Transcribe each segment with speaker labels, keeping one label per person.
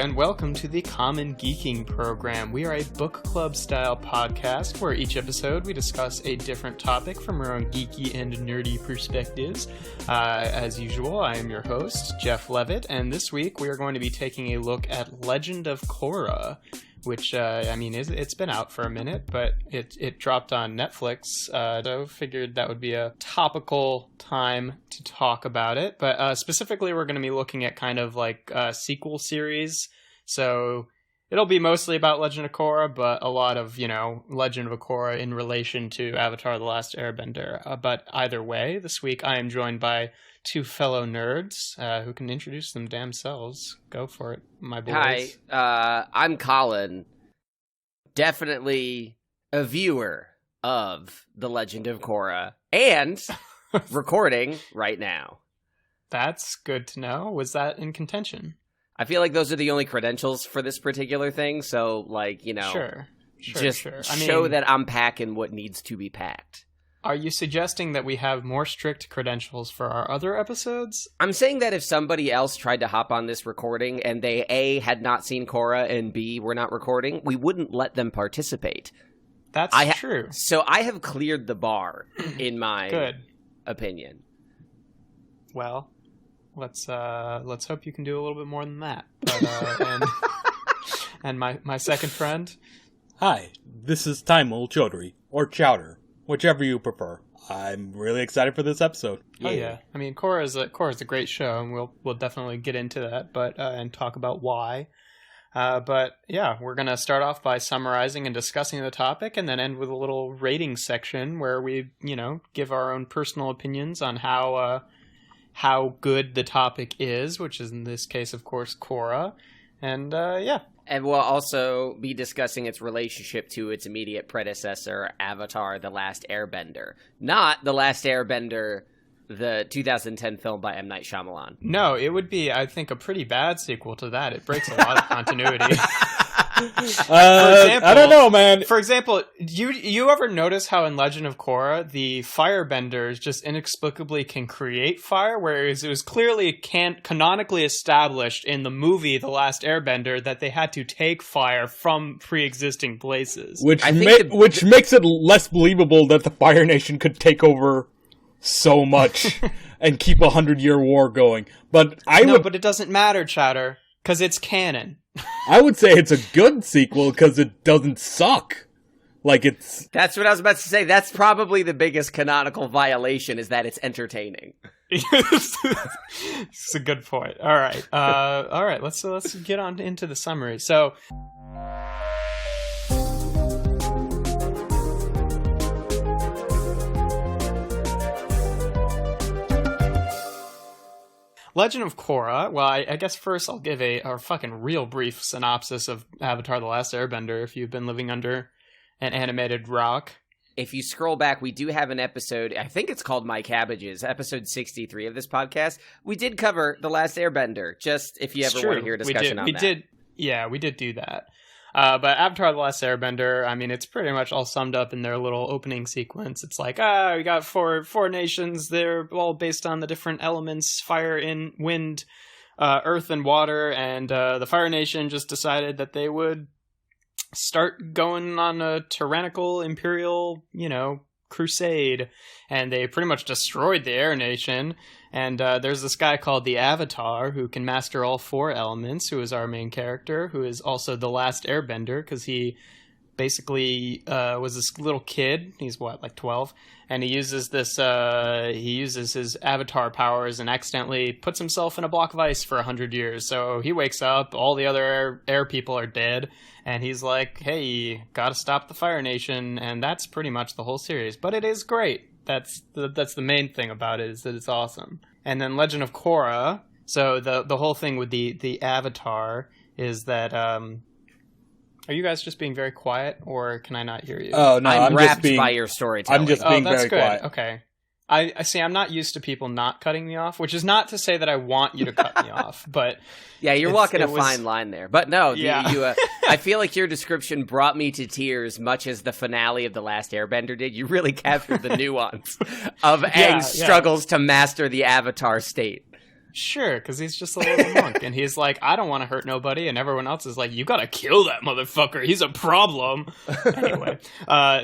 Speaker 1: and welcome to the Common Geeking Program. We are a book club style podcast where each episode we discuss a different topic from our own geeky and nerdy perspectives. As usual, I am your host, Jeff Leavitt, and this week we are going to be taking a look at Legend of Korra, which, it's been out for a minute, but it dropped on Netflix, so figured that would be a topical time to talk about it. But specifically, we're going to be looking at kind of like a sequel series, so it'll be mostly about Legend of Korra, but a lot of, Legend of Korra in relation to Avatar: The Last Airbender. But either way, this week I am joined by two fellow nerds who can introduce them damn selves. Go for it, my boys.
Speaker 2: Hi, I'm Colin. Definitely a viewer of The Legend of Korra and recording right now.
Speaker 1: That's good to know. Was that in contention?
Speaker 2: I feel like those are the only credentials for this particular thing, so,
Speaker 1: Sure.
Speaker 2: Show that I'm packing what needs to be packed.
Speaker 1: Are you suggesting that we have more strict credentials for our other episodes?
Speaker 2: I'm saying that if somebody else tried to hop on this recording and they, A, had not seen Korra, and B, were not recording, we wouldn't let them participate.
Speaker 1: That's true.
Speaker 2: So I have cleared the bar, in my opinion.
Speaker 1: Well, let's hope you can do a little bit more than that. But, and my second friend?
Speaker 3: Hi, this is Taeemul Chowdhury, or Chowder. Whichever you prefer. I'm really excited for this episode.
Speaker 1: Oh yeah, I mean, Korra is a great show, and we'll definitely get into that, but and talk about why. But yeah, we're gonna start off by summarizing and discussing the topic, and then end with a little rating section where we, give our own personal opinions on how good the topic is, which is in this case, of course, Korra, and yeah.
Speaker 2: And we'll also be discussing its relationship to its immediate predecessor, Avatar: The Last Airbender. Not The Last Airbender, the 2010 film by M. Night Shyamalan.
Speaker 1: No, it would be, I think, a pretty bad sequel to that. It breaks a lot of continuity.
Speaker 3: I don't know, man.
Speaker 1: For example, you ever notice how in Legend of Korra, the firebenders just inexplicably can create fire, whereas it was clearly canonically established in the movie The Last Airbender that they had to take fire from pre-existing places.
Speaker 3: Which makes it less believable that the Fire Nation could take over so much and keep a 100-year war going. But
Speaker 1: but it doesn't matter, Chowder, because it's canon.
Speaker 3: I would say it's a good sequel because it doesn't suck.
Speaker 2: That's what I was about to say. That's probably the biggest canonical violation, is that it's entertaining.
Speaker 1: It's a good point. All right. Let's get on into the summary. So, Legend of Korra, well, I guess first I'll give a fucking real brief synopsis of Avatar: The Last Airbender if you've been living under an animated rock.
Speaker 2: If you scroll back, we do have an episode, I think it's called My Cabbages, episode 63 of this podcast. We did cover The Last Airbender, just if you ever want to hear a discussion on that.
Speaker 1: We did do that. But Avatar: The Last Airbender, I mean, it's pretty much all summed up in their little opening sequence. It's like, we got four nations. They're all based on the different elements, fire, wind, earth, and water. And the Fire Nation just decided that they would start going on a tyrannical imperial, crusade. And they pretty much destroyed the Air Nation. And there's this guy called the Avatar who can master all four elements, who is our main character, who is also the last airbender, because he basically was this little kid. He's, 12? And he uses his avatar powers and accidentally puts himself in a block of ice for 100 years. So he wakes up, all the other air people are dead, and he's like, hey, gotta stop the Fire Nation. And that's pretty much the whole series. But it is great. That's the main thing about it, is that it's awesome. And then Legend of Korra, so the whole thing with the Avatar is that, are you guys just being very quiet, or can I not hear you?
Speaker 3: Oh, no,
Speaker 2: I'm rapt by your storytelling.
Speaker 3: I'm just being very quiet.
Speaker 1: Okay. I see, I'm not used to people not cutting me off, which is not to say that I want you to cut me off, but...
Speaker 2: Yeah, you're walking a fine line there. But no, yeah. I feel like your description brought me to tears, much as the finale of The Last Airbender did. You really captured the nuance of Aang's struggles to master the Avatar state.
Speaker 1: Sure, because he's just a little monk, and he's like, I don't want to hurt nobody, and everyone else is like, you gotta kill that motherfucker, he's a problem. Anyway,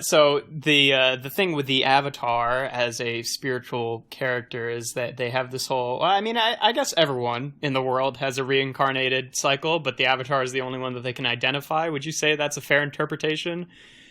Speaker 1: so the thing with the Avatar as a spiritual character is that they have this whole, I mean, I guess everyone in the world has a reincarnated cycle, but the Avatar is the only one that they can identify. Would you say that's a fair interpretation?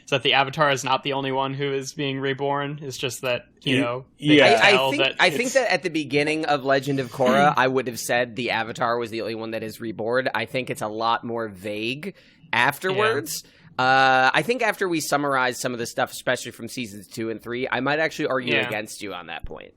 Speaker 1: So that the Avatar is not the only one who is being reborn. It's just that, you know,
Speaker 2: I think that at the beginning of Legend of Korra, I would have said the Avatar was the only one that is reborn. I think it's a lot more vague afterwards. Yeah. I think after we summarize some of the stuff, especially from seasons 2 and 3, I might actually argue against you on that point.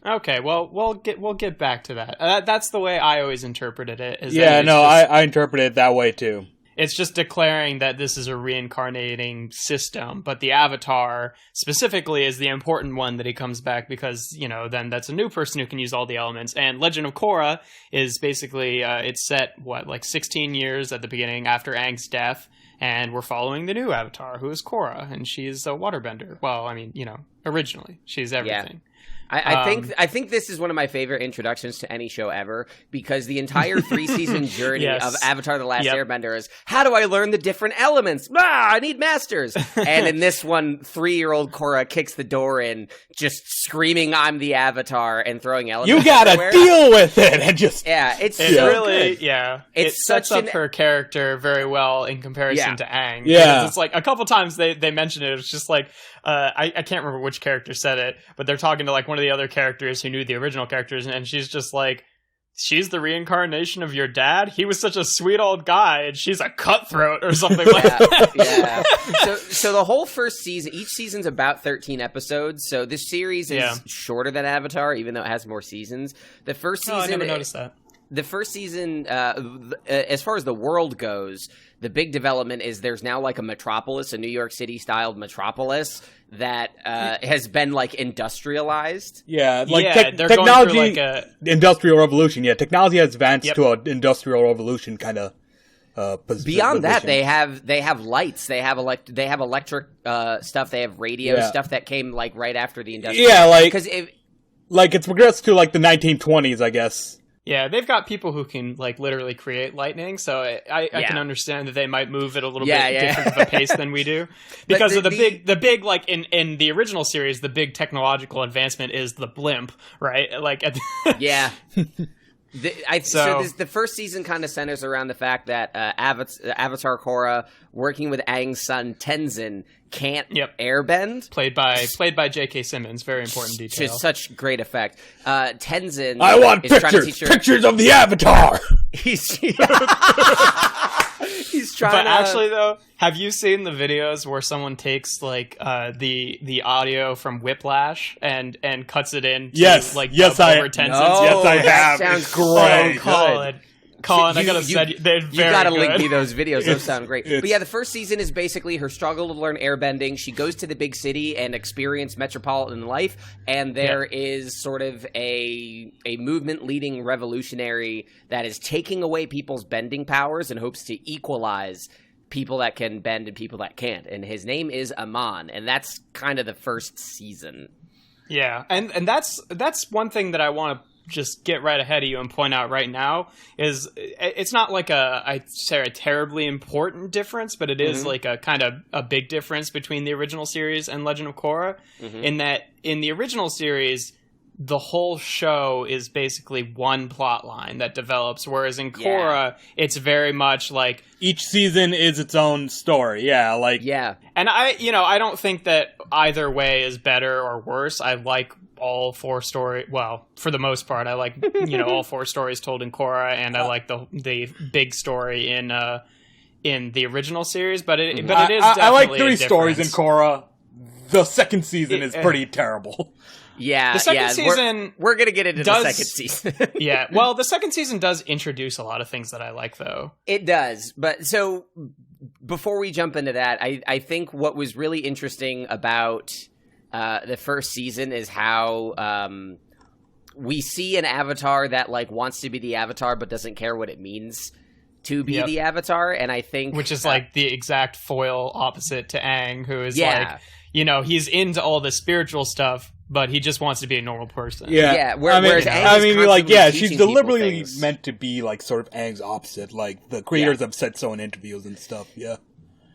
Speaker 1: Okay, well, we'll get back to that. That's the way I always interpreted it.
Speaker 3: I interpret it that way too.
Speaker 1: It's just declaring that this is a reincarnating system, but the Avatar specifically is the important one that he comes back because, you know, then that's a new person who can use all the elements. And Legend of Korra is basically, it's set, 16 years at the beginning after Aang's death, and we're following the new Avatar, who is Korra, and she's a waterbender. Well, I mean, you know, originally, she's everything.
Speaker 2: Yeah. I think this is one of my favorite introductions to any show ever because the entire 3-season journey of Avatar: The Last Airbender is how do I learn the different elements? I need masters. And in this one, 3-year-old Korra kicks the door in, just screaming, "I'm the Avatar!" and throwing elements.
Speaker 3: You gotta deal with it and just
Speaker 2: it's
Speaker 1: it
Speaker 2: so
Speaker 1: really
Speaker 2: good.
Speaker 1: It sets up her character very well in comparison to Aang.
Speaker 3: Yeah,
Speaker 1: it's like a couple times they mention it. It's just like I can't remember which character said it, but they're talking to like one of the other characters who knew the original characters, and she's just like, she's the reincarnation of your dad? He was such a sweet old guy, and she's a cutthroat or something like that.
Speaker 2: Yeah. So the whole first season, each season's about 13 episodes, so this series is shorter than Avatar, even though it has more seasons. The first season...
Speaker 1: I never noticed that.
Speaker 2: The first season, as far as the world goes, the big development is there's now like a metropolis, a New York City-styled metropolis that has been like industrialized.
Speaker 3: Yeah, like
Speaker 1: technology, going through like a
Speaker 3: industrial revolution. Yeah, technology has advanced to an industrial revolution kind of.
Speaker 2: Beyond that, they have lights. They have electric stuff. They have radio stuff that came like right after the industrial.
Speaker 3: Yeah, like it's progressed to like the 1920s, I guess.
Speaker 1: Yeah, they've got people who can like literally create lightning, so I can understand that they might move at a little bit different of a pace than we do, because of the big like in the original series, the big technological advancement is the blimp, right? Like,
Speaker 2: the first season kind of centers around the fact that Avatar Korra, working with Aang's son Tenzin, can't airbend.
Speaker 1: Played by J.K. Simmons. Very important detail.
Speaker 2: To such great effect. Tenzin.
Speaker 3: I want pictures of the Avatar.
Speaker 2: He's trying.
Speaker 1: But actually, though, have you seen the videos where someone takes like the audio from Whiplash and cuts it in?
Speaker 3: Yes,
Speaker 1: like
Speaker 3: yes, I have.
Speaker 2: That sounds great.
Speaker 1: Colin, I gotta say, they're very
Speaker 2: you gotta
Speaker 1: good.
Speaker 2: link me those videos. Those sound great. But yeah, the first season is basically her struggle to learn airbending. She goes to the big city and experience metropolitan life, and there is sort of a movement leading revolutionary that is taking away people's bending powers in hopes to equalize people that can bend and people that can't. And his name is Amon, and that's kind of the first season.
Speaker 1: Yeah, and that's one thing that I want to just get right ahead of you and point out right now is it's not like a terribly important difference, but it is like a kind of a big difference between the original series and Legend of Korra, in that in the original series, the whole show is basically one plot line that develops, whereas in Korra, it's very much like
Speaker 3: each season is its own story.
Speaker 1: And I don't think that either way is better or worse. I like all 4 stories. Well, for the most part, I like all 4 stories told in Korra, and I like the big story in the original series. But it is.
Speaker 3: I like 3 stories in Korra. The second season is pretty terrible.
Speaker 2: Yeah,
Speaker 1: the second season.
Speaker 2: We're gonna get into the second season.
Speaker 1: Well, the second season does introduce a lot of things that I like, though.
Speaker 2: It does, but so before we jump into that, I think what was really interesting about the first season is how we see an Avatar that like wants to be the Avatar but doesn't care what it means to be the Avatar, and I think
Speaker 1: which is like the exact foil opposite to Aang, who is like, he's into all the spiritual stuff, but he just wants to be a normal person.
Speaker 3: Yeah,
Speaker 2: Yeah, whereas Aang is
Speaker 3: like,
Speaker 2: constantly
Speaker 3: she's
Speaker 2: teaching people
Speaker 3: deliberately
Speaker 2: things.
Speaker 3: meant to be like sort of Aang's opposite. Like the creators have said so in interviews and stuff. Yeah,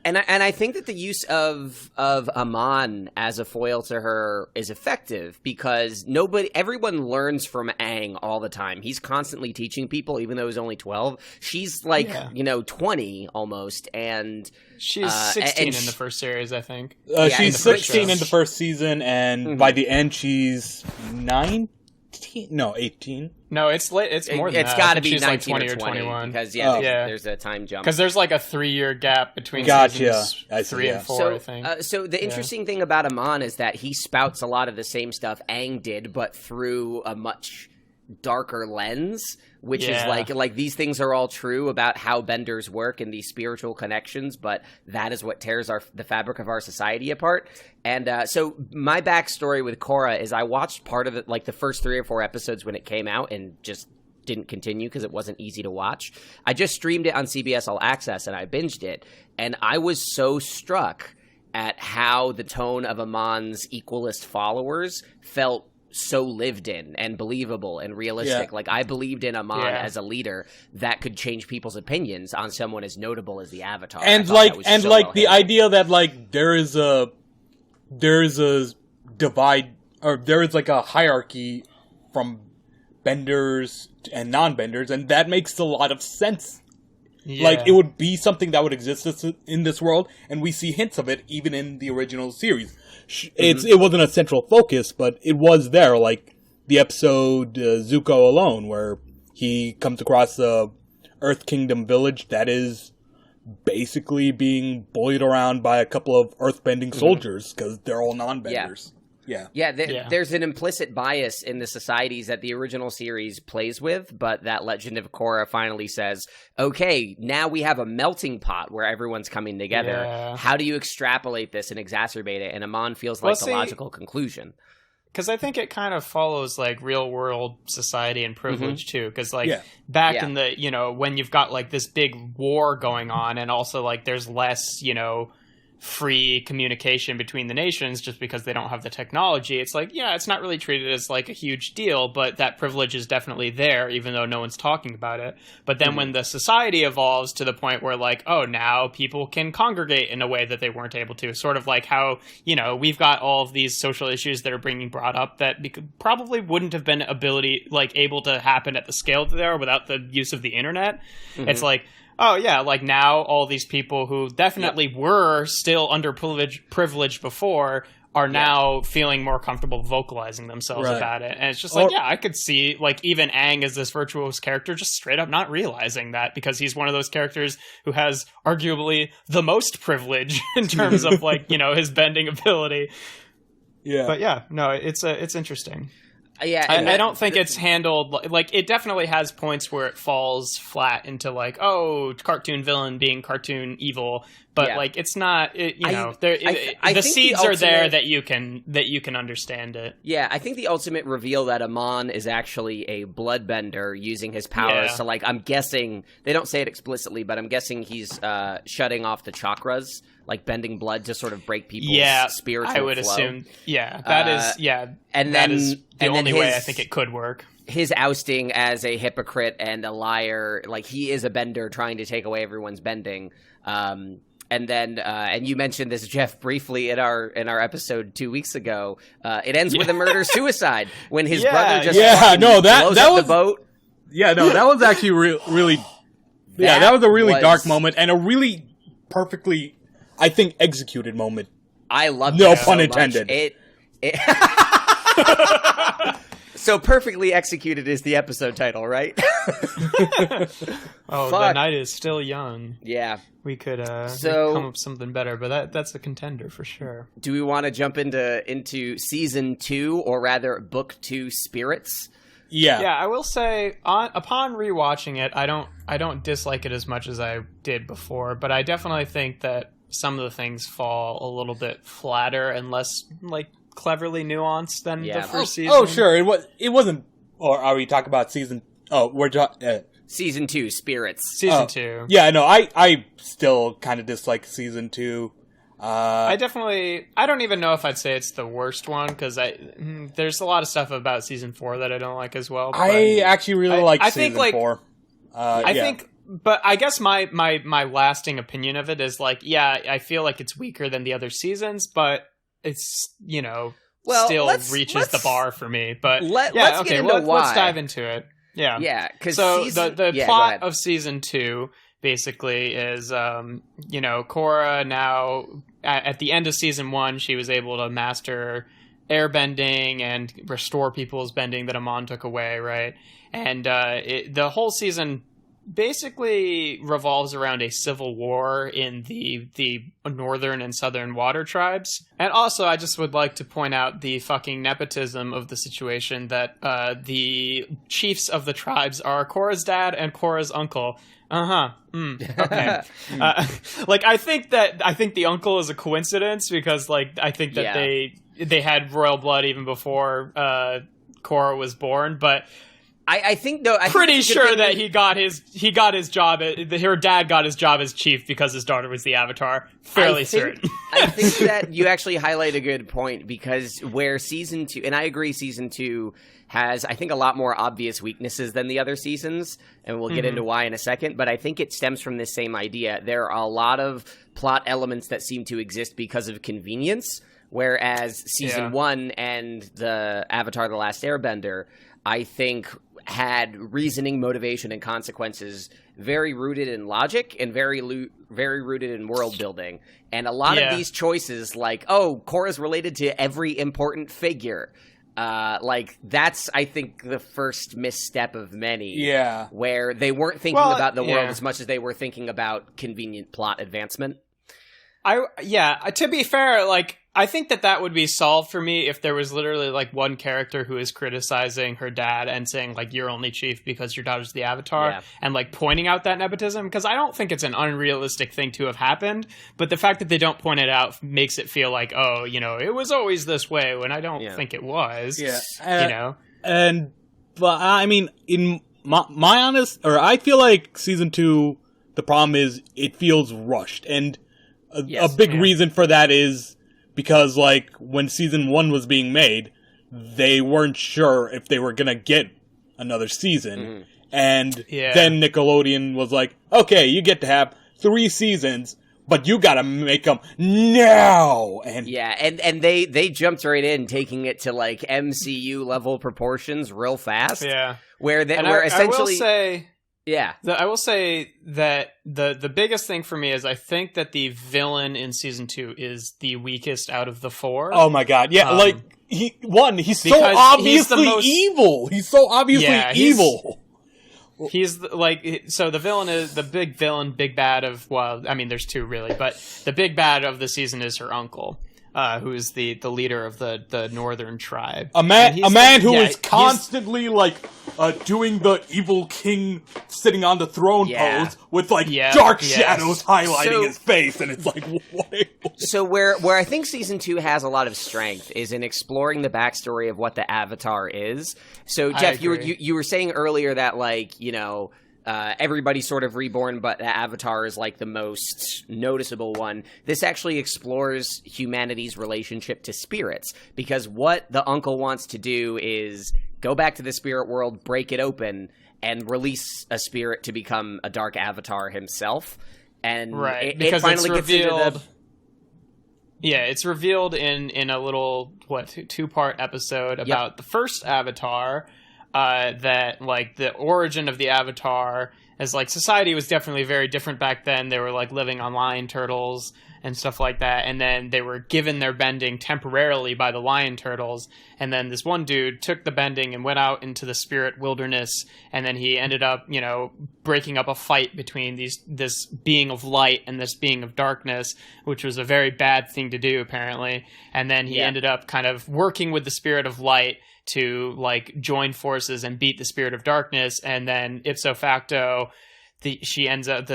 Speaker 2: And I think that the use of Amon as a foil to her is effective because everyone learns from Aang all the time. He's constantly teaching people, even though he's only 12. She's like 20 almost, and
Speaker 1: she's 16 in the first series, I think.
Speaker 3: she's 16 in the first season, and by the end she's 19. No, 18.
Speaker 1: No, it's late. It's more than that.
Speaker 2: It's got to
Speaker 1: I think
Speaker 2: be
Speaker 1: she's
Speaker 2: 19
Speaker 1: like 20
Speaker 2: or 20
Speaker 1: 21.
Speaker 2: because there's a time jump.
Speaker 1: Because there's like a 3-year gap between seasons 3 and 4, I think.
Speaker 2: So the interesting thing about Amon is that he spouts a lot of the same stuff Aang did, but through a much darker lens, which is like these things are all true about how benders work and these spiritual connections, but that is what tears the fabric of our society apart. And so my backstory with Korra is I watched part of it, like the first 3 or 4 episodes when it came out, and just didn't continue because it wasn't easy to watch. I just streamed it on CBS All Access and I binged it, and I was so struck at how the tone of Amon's equalist followers felt so lived in and believable and realistic. Like I believed in Amon as a leader that could change people's opinions on someone as notable as the Avatar.
Speaker 3: And the idea that like there is a divide, or there is like a hierarchy from benders and non-benders, and that makes a lot of sense. Like, it would be something that would exist in this world, and we see hints of it even in the original series. It wasn't a central focus, but it was there, like the episode Zuko Alone, where he comes across a Earth Kingdom village that is basically being bullied around by a couple of earthbending soldiers, because they're all non-benders. There's an implicit bias in the societies that the original series plays with, but that Legend of Korra finally says, okay, now we have a melting pot where everyone's coming together. Yeah. How do you extrapolate this and exacerbate it? And Amon feels like the logical conclusion.
Speaker 1: Because I think it kind of follows, like, real-world society and privilege, too. Because, like, back in the, when you've got, like, this big war going on, and also, like, there's less, free communication between the nations just because they don't have the technology, it's like, it's not really treated as like a huge deal, but that privilege is definitely there even though no one's talking about it. But then when the society evolves to the point where like, oh, now people can congregate in a way that they weren't able to, sort of like how we've got all of these social issues that are being brought up that probably wouldn't have been able to happen at the scale that they are without the use of the internet. It's like, oh, yeah, like now all these people who definitely were still underprivileged before are now feeling more comfortable vocalizing themselves about it. And it's just like, I could see like even Aang as this virtuous character just straight up not realizing that, because he's one of those characters who has arguably the most privilege in terms of like, his bending ability. Yeah. But it's interesting. I don't think it's handled like it definitely has points where it falls flat into like, oh, cartoon villain being cartoon evil, but like it's not. The seeds are there that you can understand it. Yeah,
Speaker 2: I think the ultimate reveal that Amon is actually a bloodbender using his powers. So like, I'm guessing they don't say it explicitly, but I'm guessing he's shutting off the chakras, like bending blood to sort of break people's spiritual flow.
Speaker 1: I would assume. Yeah, that is.
Speaker 2: And
Speaker 1: that
Speaker 2: then
Speaker 1: is the only way I think it could work.
Speaker 2: His ousting as a hypocrite and a liar, like he is a bender trying to take away everyone's bending. And then, and you mentioned this, Jeff, briefly in our episode 2 weeks ago. It ends with a murder-suicide when his brother just blows up the boat.
Speaker 3: Yeah, no, that was actually really. That was a really dark moment and a really perfectly, I think, executed moment.
Speaker 2: I loved
Speaker 3: it. No
Speaker 2: so
Speaker 3: pun
Speaker 2: much.
Speaker 3: intended.
Speaker 2: So perfectly executed is the episode title, right?
Speaker 1: The night is still young.
Speaker 2: Yeah.
Speaker 1: We could come up with something better, but that's a contender for sure.
Speaker 2: Do we want to jump into season 2, or rather book 2, Spirits?
Speaker 1: Yeah, I will say upon rewatching it, I don't dislike it as much as I did before, but I definitely think that some of the things fall a little bit flatter and less like cleverly nuanced than the first season.
Speaker 3: Oh, sure, it wasn't. Or are we talking about season? Oh, we're talking
Speaker 2: season 2, Spirits.
Speaker 1: Season 2.
Speaker 3: Yeah, no, I still kind of dislike season 2.
Speaker 1: I don't even know if I'd say it's the worst one, because there's a lot of stuff about season 4 that I don't like as well.
Speaker 3: I actually really like season 4.
Speaker 1: I think, but I guess my lasting opinion of it is like, yeah, I feel like it's weaker than the other seasons, but it's, still reaches the bar for me. But let's dive into it. Yeah.
Speaker 2: Yeah.
Speaker 1: So the plot of season 2 basically is, Korra now, at the end of season 1, she was able to master airbending and restore people's bending that Amon took away, right? And the whole season basically revolves around a civil war in the northern and southern water tribes. And also, I just would like to point out the fucking nepotism of the situation, that the chiefs of the tribes are Korra's dad and Korra's uncle. Okay. I think the uncle is a coincidence, because I think that they had royal blood even before Korra was born, but
Speaker 2: I think though,
Speaker 1: pretty sure that he got his job. Her dad got his job as chief because his daughter was the Avatar. Fairly certain.
Speaker 2: I think that you actually highlight a good point, because where season 2, and I agree, season 2 has, I think, a lot more obvious weaknesses than the other seasons, and we'll get into why in a second. But I think it stems from this same idea. There are a lot of plot elements that seem to exist because of convenience, whereas season 1 and the Avatar: The Last Airbender, I think, had reasoning, motivation, and consequences very rooted in logic and very rooted in world building. And a lot of these choices, like, Korra's related to every important figure. That's, I think, the first misstep of many. Yeah. Where they weren't thinking about the world as much as they were thinking about convenient plot advancement.
Speaker 1: To be fair, I think that would be solved for me if there was literally one character who is criticizing her dad and saying you're only chief because your daughter's the Avatar, and pointing out that nepotism, because I don't think it's an unrealistic thing to have happened, but the fact that they don't point it out makes it feel like, it was always this way, when I don't think it was.
Speaker 3: But I mean, in my honest, or I feel like season 2, the problem is it feels rushed, and a big reason for that is because, when season 1 was being made, they weren't sure if they were gonna get another season. Mm-hmm. And then Nickelodeon was like, okay, you get to have 3 seasons, but you gotta make them now! And
Speaker 2: they jumped right in, taking it to, MCU level proportions real fast. Yeah. Where essentially...
Speaker 1: I will say that the biggest thing for me is I think that the villain in season 2 is the weakest out of the 4.
Speaker 3: Oh my god, yeah, he's so obviously evil. He's so obviously evil.
Speaker 1: He's so the villain is the big villain, big bad of, there's 2 really, but the big bad of the season is her uncle. Who is the leader of the northern tribe?
Speaker 3: A man who is constantly doing the evil king sitting on the throne pose with dark shadows highlighting his face, and it's what?
Speaker 2: So where I think season 2 has a lot of strength is in exploring the backstory of what the Avatar is. So Jeff, you were saying earlier that everybody's sort of reborn, but the Avatar is the most noticeable one. This actually explores humanity's relationship to spirits, because what the uncle wants to do is go back to the spirit world, break it open, and release a spirit to become a dark Avatar himself. And it finally gets into
Speaker 1: it's revealed in a little 2-part episode about the first Avatar. That the origin of the Avatar is society was definitely very different back then. They were living on lion turtles and stuff like that, and then they were given their bending temporarily by the lion turtles, and then this one dude took the bending and went out into the spirit wilderness, and then he ended up breaking up a fight between this being of light and this being of darkness, which was a very bad thing to do apparently, and then he ended up kind of working with the spirit of light to join forces and beat the spirit of darkness, and then ipso facto the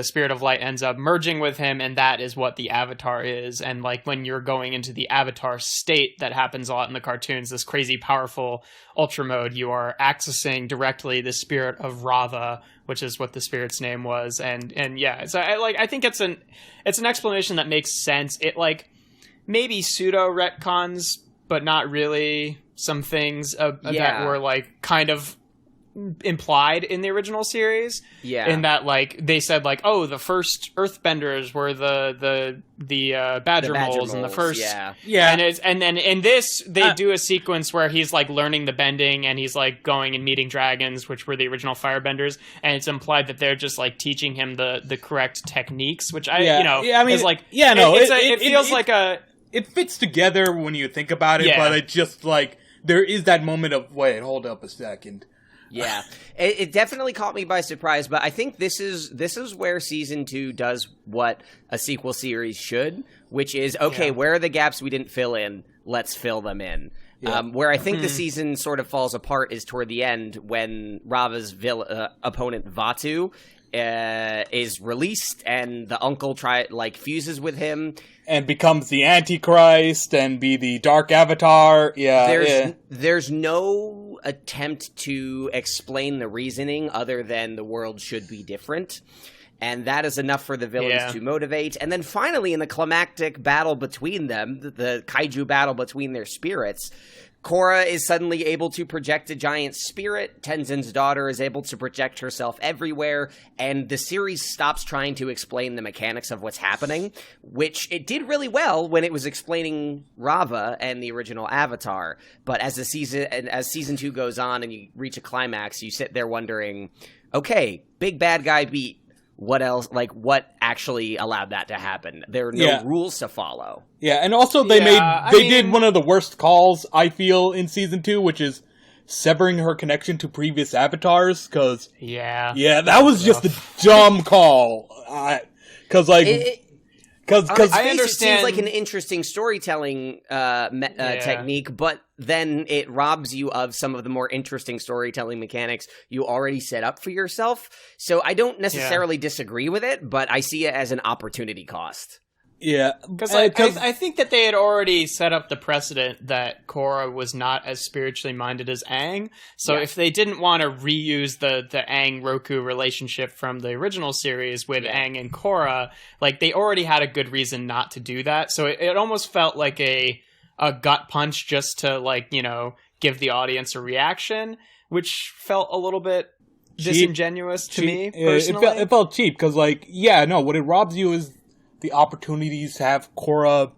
Speaker 1: spirit of light ends up merging with him, and that is what the Avatar is. And when you're going into the Avatar state, that happens a lot in the cartoons, this crazy powerful ultra mode, you are accessing directly the spirit of Rava, which is what the spirit's name was. And so I think it's an explanation that makes sense. It maybe pseudo retcons, but not really. Some things that were like kind of implied in the original series.
Speaker 2: Yeah.
Speaker 1: In that, like, they said, like, oh, the first Earthbenders were the badger moles, and the first,
Speaker 2: yeah,
Speaker 1: and then in this they do a sequence where he's like learning the bending, and he's like going and meeting dragons, which were the original firebenders, and it's implied that they're just like teaching him the correct techniques, which is like, it feels like a.
Speaker 3: It fits together when you think about it, but it just like there is that moment of wait, hold up a second.
Speaker 2: Yeah, it definitely caught me by surprise, but I think this is where season 2 does what a sequel series should, which is, where are the gaps we didn't fill in? Let's fill them in. Yeah. Where I think the season sort of falls apart is toward the end when Rava's opponent Vatu is released, and the uncle fuses with him
Speaker 3: and becomes the Antichrist and be the Dark Avatar.
Speaker 2: There's no attempt to explain the reasoning other than the world should be different, and that is enough for the villains to motivate. And then finally, in the climactic battle between them, the kaiju battle between their spirits, Korra is suddenly able to project a giant spirit, Tenzin's daughter is able to project herself everywhere, and the series stops trying to explain the mechanics of what's happening, which it did really well when it was explaining Rava and the original Avatar. But as season 2 goes on and you reach a climax, you sit there wondering, okay, big bad guy beat. What else? Like, what actually allowed that to happen? There are no rules to follow.
Speaker 3: Yeah, and also they did one of the worst calls, I feel, in season 2, which is severing her connection to previous avatars, because... Yeah, that was just a dumb call. Because, like...
Speaker 2: Because I understand. It seems like an interesting storytelling technique, but then it robs you of some of the more interesting storytelling mechanics you already set up for yourself. So I don't necessarily disagree with it, but I see it as an opportunity cost.
Speaker 3: Yeah.
Speaker 1: Because I think that they had already set up the precedent that Korra was not as spiritually minded as Aang. So if they didn't want to reuse the Aang-Roku relationship from the original series with Aang and Korra, like, they already had a good reason not to do that. So it almost felt like a gut punch just to, like, you know, give the audience a reaction, which felt a little bit disingenuous to me, personally.
Speaker 3: It felt cheap, because, like, what it robs you is the opportunities to have Korra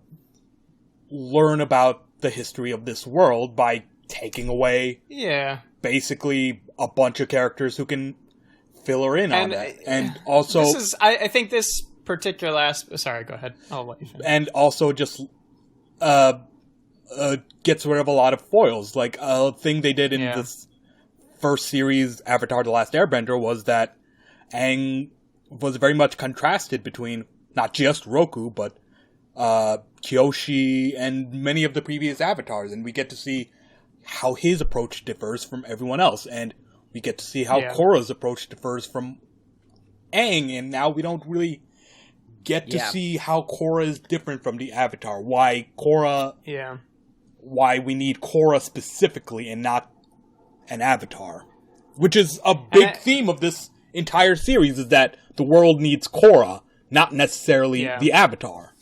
Speaker 3: learn about the history of this world by taking away basically a bunch of characters who can fill her in on that. And also...
Speaker 1: I think this particular sorry, go ahead. I'll let you finish.
Speaker 3: And also just gets rid of a lot of foils. Like, a thing they did in this first series, Avatar: The Last Airbender, was that Aang was very much contrasted between not just Roku, but Kyoshi and many of the previous avatars. And we get to see how his approach differs from everyone else. And we get to see how Korra's approach differs from Aang. And now we don't really get to see how Korra is different from the Avatar. Why we need Korra specifically and not an Avatar. Which is a big theme of this entire series, is that the world needs Korra, not necessarily the Avatar.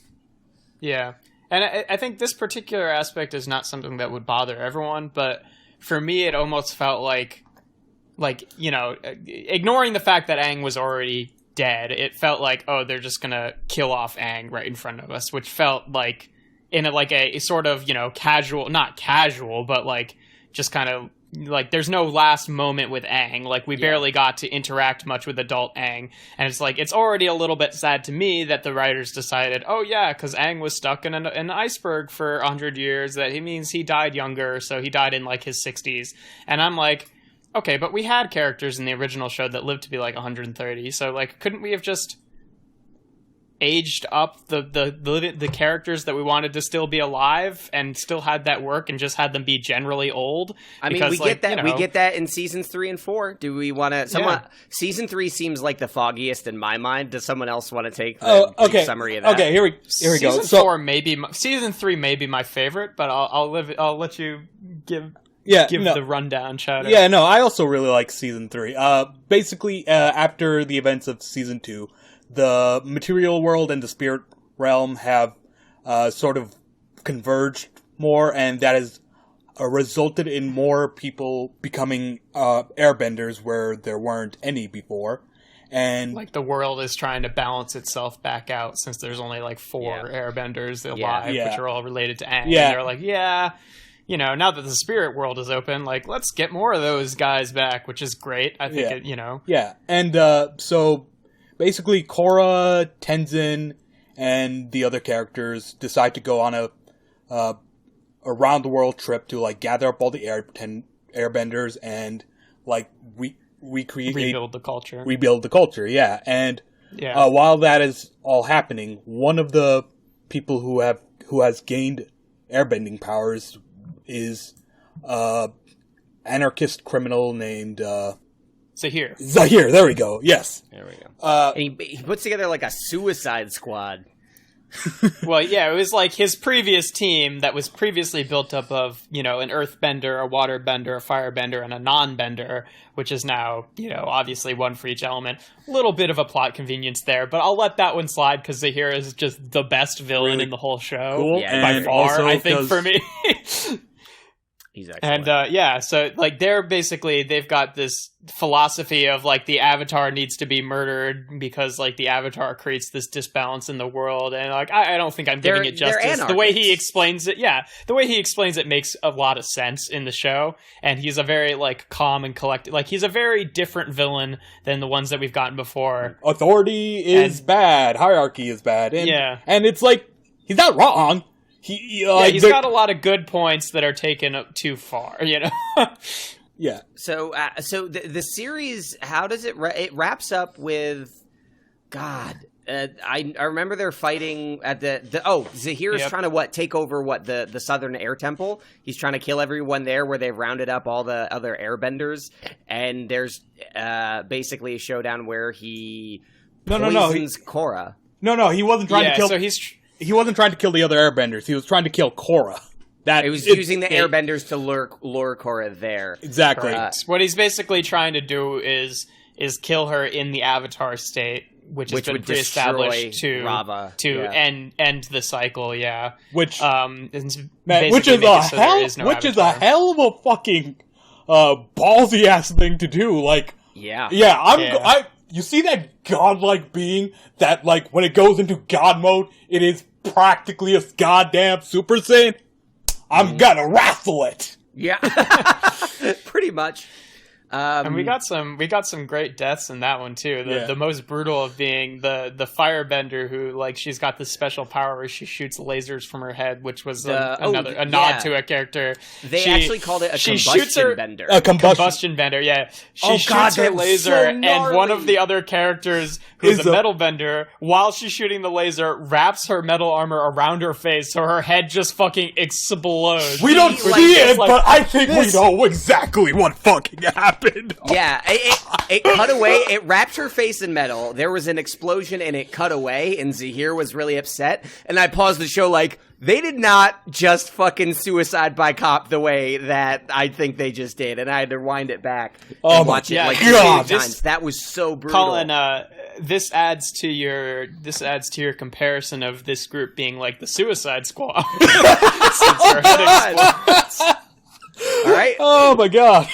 Speaker 1: Yeah. And I think this particular aspect is not something that would bother everyone, but for me it almost felt like, you know, ignoring the fact that Aang was already dead, it felt like, oh, they're just gonna kill off Aang right in front of us, which felt like, in a sort of, you know, not casual, but like, just kind of, like, there's no last moment with Aang. Like, we barely got to interact much with adult Aang. And it's like, it's already a little bit sad to me that the writers decided, oh yeah, because Aang was stuck in an iceberg for 100 years, that he means he died younger, so he died in, like, his 60s. And I'm like, okay, but we had characters in the original show that lived to be, like, 130, so, like, couldn't we have just aged up the characters that we wanted to still be alive and still had that work and just had them be generally old?
Speaker 2: I mean, we get that. You know, we get that in seasons 3 and 4. Do we want to? Season 3 seems like the foggiest in my mind. Does someone else want to take the summary of that?
Speaker 3: Okay, here we go.
Speaker 1: Season 3 may be my favorite, but I'll let you give the rundown, Chowder.
Speaker 3: Yeah, no, I also really like season 3. Basically, after the events of season 2, the material world and the spirit realm have sort of converged more, and that has resulted in more people becoming airbenders where there weren't any before. And
Speaker 1: like the world is trying to balance itself back out since there's only like 4 airbenders alive, which are all related to Aang. And they're like, now that the spirit world is open, like, let's get more of those guys back, which is great. I think,
Speaker 3: Yeah, and so basically Korra, Tenzin, and the other characters decide to go on a around-the-world trip to, like, gather up all the airbenders and, like,
Speaker 1: rebuild the culture.
Speaker 3: And while that is all happening, one of the people who has gained airbending powers is anarchist criminal named
Speaker 1: Zahir.
Speaker 3: There we go. Yes.
Speaker 2: There we go. And he puts together like a suicide squad.
Speaker 1: Well, yeah, it was like his previous team that was previously built up of, an earthbender, a waterbender, a firebender, and a non-bender, which is now, obviously one for each element. A little bit of a plot convenience there, but I'll let that one slide because Zahir is just the best villain in the whole show.
Speaker 3: Cool.
Speaker 1: By far, I think, for me.
Speaker 2: He's excellent.
Speaker 1: And so like they've got this philosophy of like the Avatar needs to be murdered because like the Avatar creates this disbalance in the world, and like I don't think I'm giving it justice. The way he explains it, makes a lot of sense in the show, and he's a very like calm and collected. Like he's a very different villain than the ones that we've gotten before.
Speaker 3: Authority is bad, hierarchy is bad, and it's like he's not wrong.
Speaker 1: He's got a lot of good points that are taken up too far,
Speaker 3: Yeah.
Speaker 2: So the series, how does it wraps up with? God, I remember they're fighting at Zahir is trying to take over the Southern Air Temple. He's trying to kill everyone there, where they've rounded up all the other airbenders, and there's basically a showdown where he poisons Korra.
Speaker 3: No, he wasn't trying to kill.
Speaker 1: So
Speaker 3: he wasn't trying to kill the other airbenders. He was trying to kill Korra.
Speaker 2: It was using the airbenders to lure Korra there.
Speaker 3: Exactly.
Speaker 1: What he's basically trying to do is kill her in the Avatar state, which has been pre-established to
Speaker 2: Rava,
Speaker 1: end the cycle. Yeah.
Speaker 3: Which is
Speaker 1: a
Speaker 3: hell of a fucking ballsy ass thing to do. Like, you see that godlike being that, like, when it goes into god mode, it is practically a goddamn Super Saiyan? I'm gonna wrestle it!
Speaker 2: Yeah. Pretty much.
Speaker 1: And we got some great deaths in that one too. The most brutal of being the firebender who, like, she's got this special power where she shoots lasers from her head, which was a nod to a character.
Speaker 2: They actually called it a combustion bender.
Speaker 3: A
Speaker 1: combustion bender, yeah. She shoots her laser, and one of the other characters, who's a metal bender, while she's shooting the laser, wraps her metal armor around her face, so her head just fucking explodes.
Speaker 3: We don't see it, but I think we know exactly what fucking happened.
Speaker 2: Yeah, it cut away. It wrapped her face in metal. There was an explosion, and it cut away, and Zahir was really upset. And I paused the show like, they did not just fucking suicide by cop the way that I think they just did, and I had to wind it back and watch it like 2 times. That was so brutal.
Speaker 1: Colin, this adds to your comparison of this group being like the Suicide Squad. Since her head explodes.
Speaker 2: All right.
Speaker 3: Oh my god.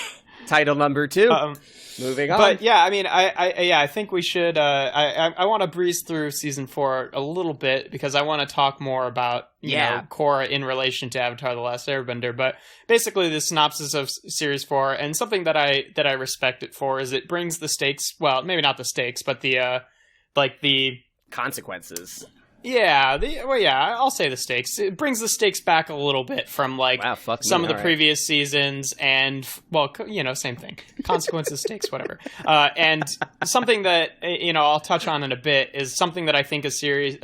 Speaker 2: Title number 2. Moving on.
Speaker 1: But yeah, I mean, I think we should. I want to breeze through season 4 a little bit because I want to talk more about you know, Korra in relation to Avatar: The Last Airbender. But basically, the synopsis of series 4, and something that I respect it for, is it brings the stakes. Well, maybe not the stakes, but the
Speaker 2: consequences.
Speaker 1: Yeah, I'll say the stakes. It brings the stakes back a little bit from, like, some of the previous seasons, and, well, same thing. Consequences, stakes, whatever. And something that, I'll touch on in a bit is something that I think a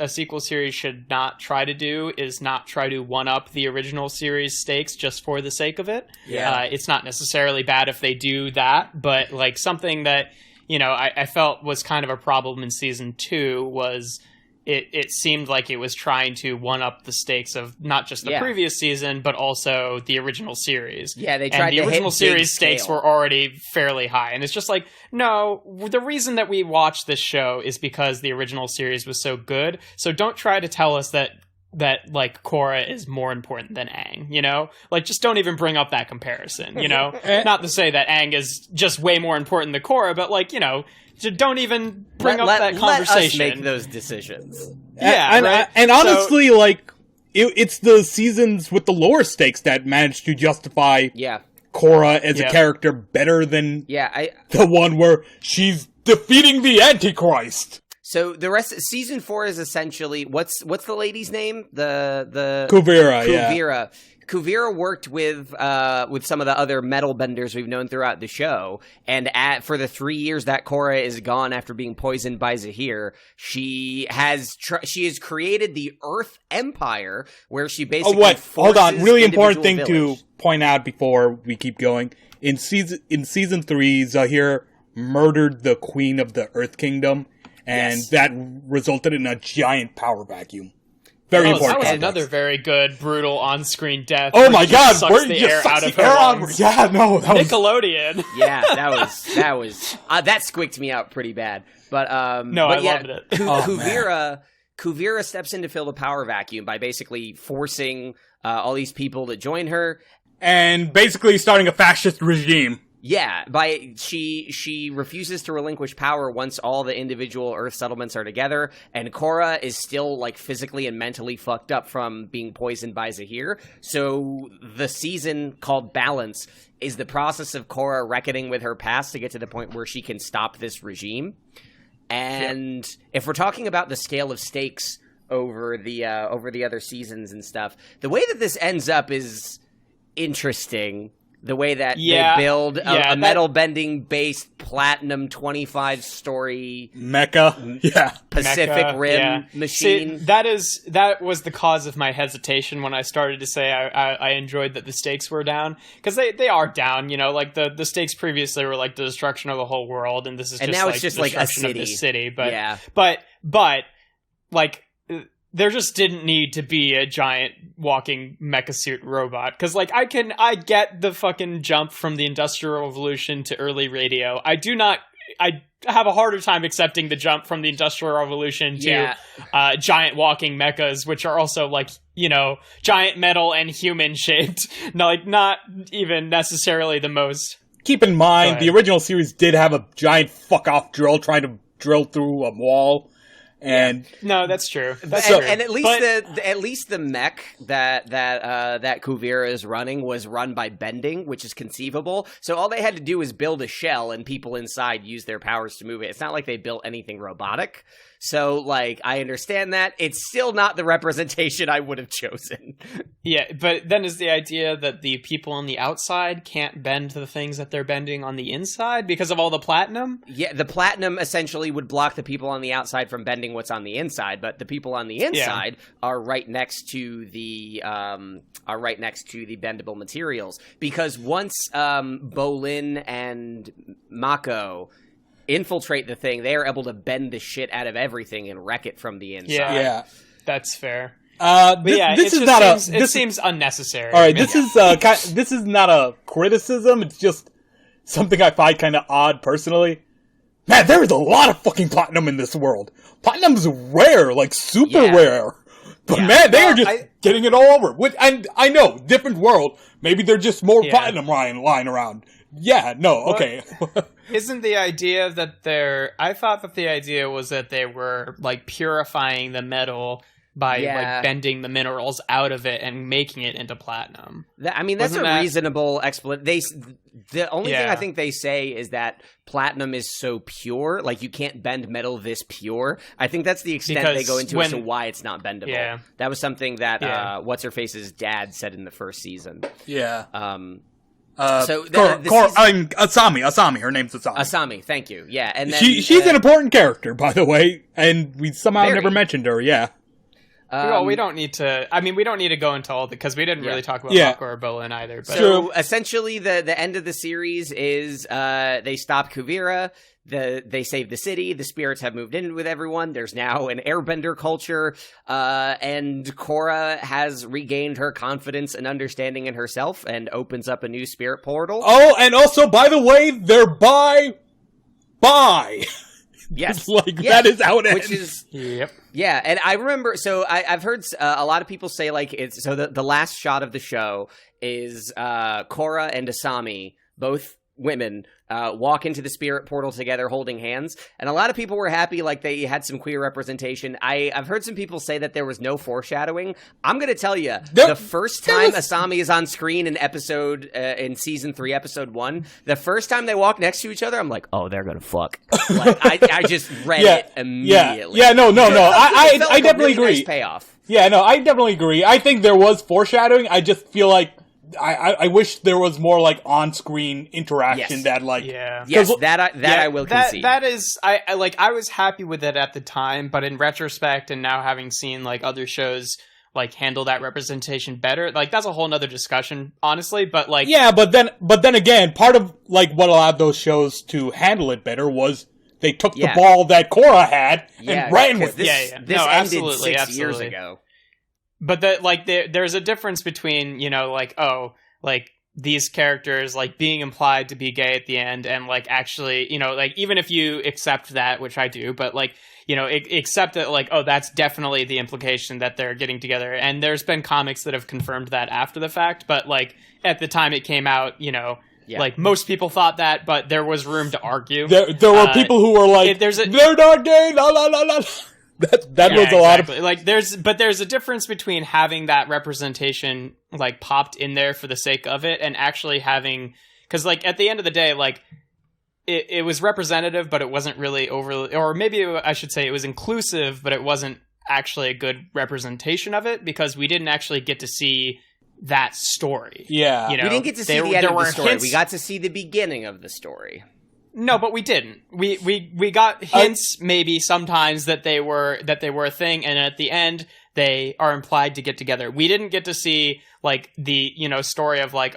Speaker 1: sequel series should not try to do is not try to one-up the original series stakes just for the sake of it.
Speaker 2: Yeah.
Speaker 1: It's not necessarily bad if they do that, but, like, something that, I felt was kind of a problem in season 2 was... It seemed like it was trying to one-up the stakes of not just the previous season, but also the original series.
Speaker 2: Yeah, they tried to hit
Speaker 1: the original series
Speaker 2: scale.
Speaker 1: stakes were already fairly high. And it's just like, no, the reason that we watch this show is because the original series was so good. So don't try to tell us that like Korra is more important than Aang, you know? Like, just don't even bring up that comparison, you know? Not to say that Aang is just way more important than Korra, but like, you know, just don't even bring up that conversation.
Speaker 2: Let us make those decisions.
Speaker 1: Yeah, right?
Speaker 3: And honestly, like, it's the seasons with the lower stakes that managed to justify Korra as a character better than the one where she's defeating the Antichrist.
Speaker 2: So the rest season 4 is essentially what's the lady's name? The
Speaker 3: Kuvira,
Speaker 2: Kuvira. Kuvira worked with some of the other metal benders we've known throughout the show, and for the 3 years that Korra is gone after being poisoned by Zahir, she has created the Earth Empire, where she basically
Speaker 3: hold on, really important thing to point out before we keep going. In season 3, Zahir murdered the Queen of the Earth Kingdom. And that resulted in a giant power vacuum. Very important.
Speaker 1: That was another very good, brutal on-screen death.
Speaker 3: Oh my god,
Speaker 1: where you just sucks the air out of her lungs.
Speaker 3: Yeah, no, that
Speaker 1: Nickelodeon.
Speaker 2: Yeah, that was that squicked me out pretty bad. But I
Speaker 1: loved it.
Speaker 2: Kuvira steps in to fill the power vacuum by basically forcing all these people to join her,
Speaker 3: and basically starting a fascist regime.
Speaker 2: Yeah, she refuses to relinquish power once all the individual Earth settlements are together, and Korra is still, like, physically and mentally fucked up from being poisoned by Zahir. So the season called Balance is the process of Korra reckoning with her past to get to the point where she can stop this regime. And if we're talking about the scale of stakes over the other seasons and stuff, the way that this ends up is interesting. The way that they build a metal bending based platinum 25 story
Speaker 3: mecha,
Speaker 2: Pacific Rim machine.
Speaker 1: See, that was the cause of my hesitation when I started to say I enjoyed that the stakes were down, because they are down. You know, like the stakes previously were like the destruction of the whole world, and this is
Speaker 2: now it's just like a city.
Speaker 1: Of this city. But like, there just didn't need to be a giant walking mecha suit robot. Because, like, I get the fucking jump from the Industrial Revolution to early radio. I have a harder time accepting the jump from the Industrial Revolution to giant walking mechas, which are also, like, you know, giant metal and human shaped. Not even necessarily the most.
Speaker 3: Keep in mind, the original series did have a giant fuck-off drill trying to drill through a wall. And
Speaker 1: no, that's true.
Speaker 2: And at least the mech that Kuvira is running was run by bending, which is conceivable. So all they had to do was build a shell, and people inside use their powers to move it. It's not like they built anything robotic. So, like, I understand that. It's still not the representation I would have chosen.
Speaker 1: Yeah, but then is the idea that the people on the outside can't bend the things that they're bending on the inside because of all the platinum?
Speaker 2: Yeah, the platinum essentially would block the people on the outside from bending what's on the inside, but the people on the inside are right next to the bendable materials. Because once Bolin and Mako infiltrate the thing, they are able to bend the shit out of everything and wreck it from the inside.
Speaker 1: Yeah, that's fair.
Speaker 3: This
Speaker 1: seems unnecessary.
Speaker 3: All right, this is not a criticism. It's just something I find kind of odd personally. Man, there is a lot of fucking platinum in this world. Platinum's rare, like super rare. But man, they are just getting it all over. And I know, different world. Maybe there's just more platinum lying around. Yeah, no, okay.
Speaker 1: Isn't the idea that I thought that the idea was that they were, like, purifying the metal by, like, bending the minerals out of it and making it into platinum.
Speaker 2: That's reasonable explanation. The only thing I think they say is that platinum is so pure, like, you can't bend metal this pure. I think that's the extent they go into as to why it's not bendable. Yeah. That was something that What's-Her-Face's dad said in the first season.
Speaker 3: Yeah.
Speaker 2: Asami.
Speaker 3: Her name's Asami.
Speaker 2: Asami, thank you. Yeah, and then,
Speaker 3: she's an important character, by the way, and we somehow never mentioned her. Yeah.
Speaker 1: Well, we don't need to. I mean, we don't need to go into all because we didn't really talk about Mako or Bolin either. But.
Speaker 2: So essentially, the end of the series is they stop Kuvira. They save the city. The spirits have moved in with everyone. There's now an airbender culture, and Korra has regained her confidence and understanding in herself and opens up a new spirit portal.
Speaker 3: Oh, and also, by the way, they're bye.
Speaker 2: Yes.
Speaker 3: That is how it ends.
Speaker 2: Which is...
Speaker 1: Yep.
Speaker 2: Yeah, and I remember, so I've heard a lot of people say, like, it's, so the last shot of the show is Korra and Asami, both women, walk into the spirit portal together holding hands, and a lot of people were happy, like, they had some queer representation. I've heard some people say that there was no foreshadowing. I'm gonna tell you, the first time Asami is on screen in season 3, episode 1, the first time they walk next to each other, I'm like, oh, they're gonna fuck. Like, I just read it immediately.
Speaker 3: No. I definitely agree.
Speaker 2: Nice payoff.
Speaker 3: Yeah, no, I definitely agree. I think there was foreshadowing. I just feel like I wish there was more like on-screen interaction that like
Speaker 2: I will concede.
Speaker 1: That is I was happy with it at the time, but in retrospect and now having seen like other shows like handle that representation better, like that's a whole nother discussion, honestly. But like
Speaker 3: but then again, part of like what allowed those shows to handle it better was they took the ball that Korra had and ran with it.
Speaker 2: This ended 6 years ago.
Speaker 1: But there's a difference between, these characters like being implied to be gay at the end and like actually, like even if you accept that, which I do, but like, accept that like, oh, that's definitely the implication that they're getting together. And there's been comics that have confirmed that after the fact, but like at the time it came out, like most people thought that, but there was room to argue.
Speaker 3: There were people who were like, they're not gay, la la la la. That was a lot of
Speaker 1: like there's a difference between having that representation like popped in there for the sake of it and actually having, because like at the end of the day, like it was representative, but it wasn't really overly, or maybe I should say it was inclusive, but it wasn't actually a good representation of it because we didn't actually get to see that story.
Speaker 3: Yeah,
Speaker 2: we didn't get to see the end of the story. We got to see the beginning of the story.
Speaker 1: No, but we didn't. We got hints maybe sometimes that they were a thing, and at the end they are implied to get together. We didn't get to see like the story of like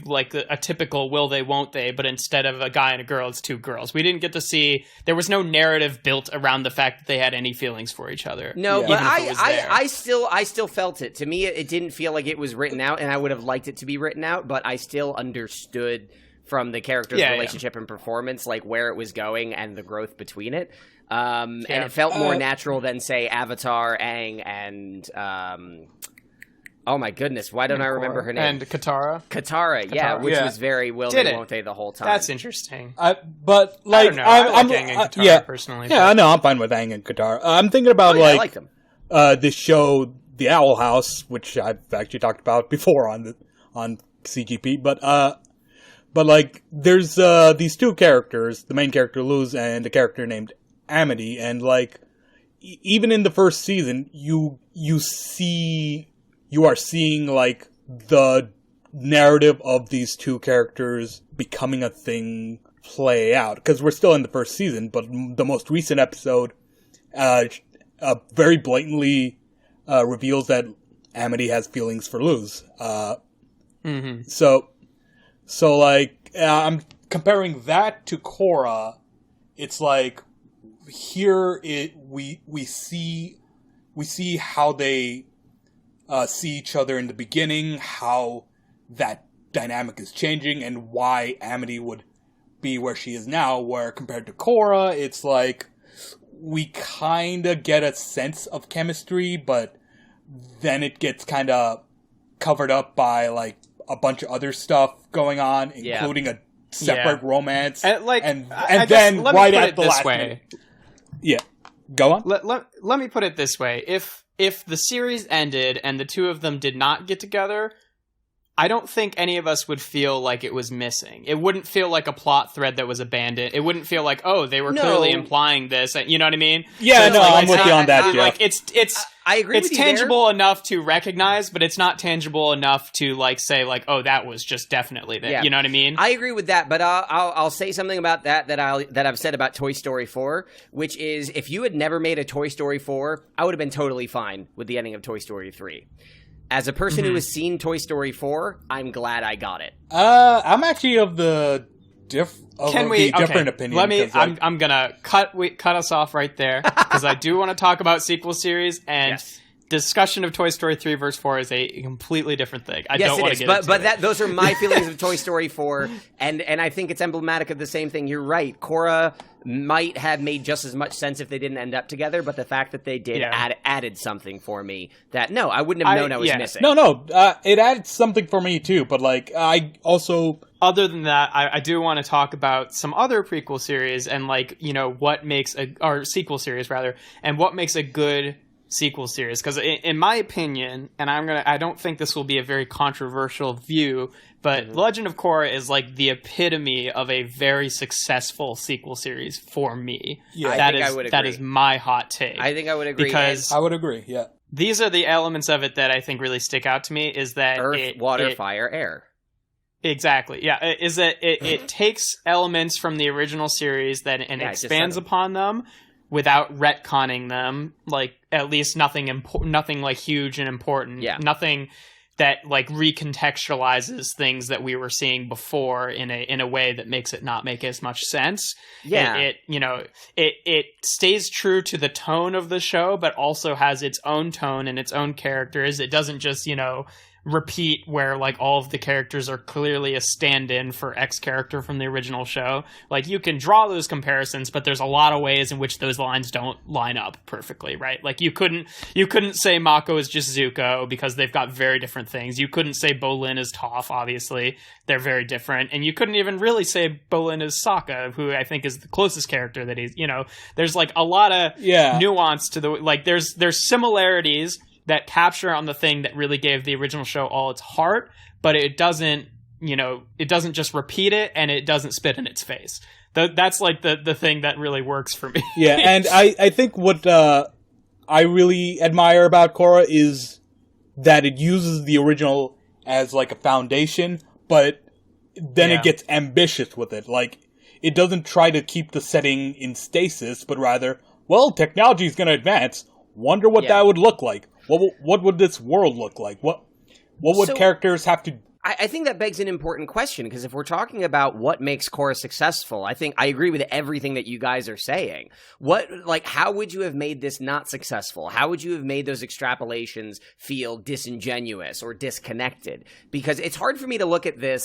Speaker 1: like a typical will they won't they, but instead of a guy and a girl, it's two girls. We didn't get to see. There was no narrative built around the fact that they had any feelings for each other.
Speaker 2: No, but I still felt it. To me, it didn't feel like it was written out, and I would have liked it to be written out. But I still understood from the character's relationship and performance, like where it was going and the growth between it. And it felt more natural than, say, Avatar, Aang, and oh my goodness, why don't I remember her name?
Speaker 1: And Katara,
Speaker 2: which was very will they, won't they the whole time.
Speaker 1: That's interesting.
Speaker 3: But like,
Speaker 1: I like Aang and Katara personally.
Speaker 3: Yeah, I know, I'm fine with Aang and Katara. I'm thinking about
Speaker 2: I like them.
Speaker 3: This show, The Owl House, which I've actually talked about before on CGP, but like, there's these two characters, the main character Luz and a character named Amity, and like, even in the first season, you are seeing like the narrative of these two characters becoming a thing play out, because we're still in the first season, but the most recent episode very blatantly reveals that Amity has feelings for Luz. So like, I'm comparing that to Korra. It's like, here we see how they see each other in the beginning, how that dynamic is changing, and why Amity would be where she is now, where compared to Korra, it's like, we kind of get a sense of chemistry, but then it gets kind of covered up by like a bunch of other stuff going on, including a separate romance, and then right at the last minute. Yeah, go on.
Speaker 1: Let me put it this way: if the series ended and the two of them did not get together, I don't think any of us would feel like it was missing. It wouldn't feel like a plot thread that was abandoned. It wouldn't feel like, oh, they were clearly implying this. You know what I mean?
Speaker 3: Yeah, so I'm with you on that, Jeff.
Speaker 1: Like, it's
Speaker 2: I agree
Speaker 1: it's
Speaker 2: with you
Speaker 1: tangible enough to recognize, but it's not tangible enough to like say like, oh, that was just definitely there. Yeah. You know what I mean?
Speaker 2: I agree with that, but I'll say something about that I've said about Toy Story 4, which is, if you had never made a Toy Story 4, I would have been totally fine with the ending of Toy Story 3. As a person who has seen Toy Story 4, I'm glad I got it.
Speaker 3: I'm actually of the different opinion.
Speaker 1: Let me. I'm gonna cut us off right there because I do want to talk about sequel series, and discussion of Toy Story 3 versus 4 is a completely different thing. I don't want to get into
Speaker 2: but
Speaker 1: it.
Speaker 2: those are my feelings of Toy Story 4, and I think it's emblematic of the same thing. You're right. Korra might have made just as much sense if they didn't end up together, but the fact that they did added something for me that, no, I wouldn't have known I was missing.
Speaker 3: No, it added something for me too, but like, I also...
Speaker 1: Other than that, I do want to talk about some other prequel series and like, you know, what makes or sequel series rather, and what makes a good sequel series. Because in my opinion, and I don't think this will be a very controversial view, but Legend of Korra is like the epitome of a very successful sequel series for me.
Speaker 2: Yeah, I think I would agree.
Speaker 1: That is my hot take.
Speaker 2: I think I would agree.
Speaker 1: Because
Speaker 3: I would agree, yeah.
Speaker 1: These are the elements of it that I think really stick out to me, is that
Speaker 2: Earth, water, fire, air.
Speaker 1: Exactly. Yeah. Is that it takes elements from the original series and expands upon them without retconning them. Like, at least nothing like huge and important. Yeah. Nothing that like recontextualizes things that we were seeing before in a way that makes it not make as much sense. Yeah. It stays true to the tone of the show, but also has its own tone and its own characters. It doesn't just, repeat where like all of the characters are clearly a stand-in for X character from the original show. Like, you can draw those comparisons, but there's a lot of ways in which those lines don't line up perfectly, right? Like, you couldn't say Mako is just Zuko because they've got very different things. You couldn't say Bolin is Toph, obviously. They're very different. And you couldn't even really say Bolin is Sokka, who I think is the closest character that he's, there's like a lot of nuance to the, like, there's similarities that capture on the thing that really gave the original show all its heart, but it doesn't just repeat it, and it doesn't spit in its face. That's like the thing that really works for me.
Speaker 3: Yeah, and I think what I really admire about Korra is that it uses the original as like a foundation, but then it gets ambitious with it. Like, it doesn't try to keep the setting in stasis, but rather, well, technology is going to advance. Wonder what that would look like. What would this world look like? What would characters have to...
Speaker 2: I think that begs an important question, because if we're talking about what makes Korra successful, I think I agree with everything that you guys are saying. How would you have made this not successful? How would you have made those extrapolations feel disingenuous or disconnected? Because it's hard for me to look at this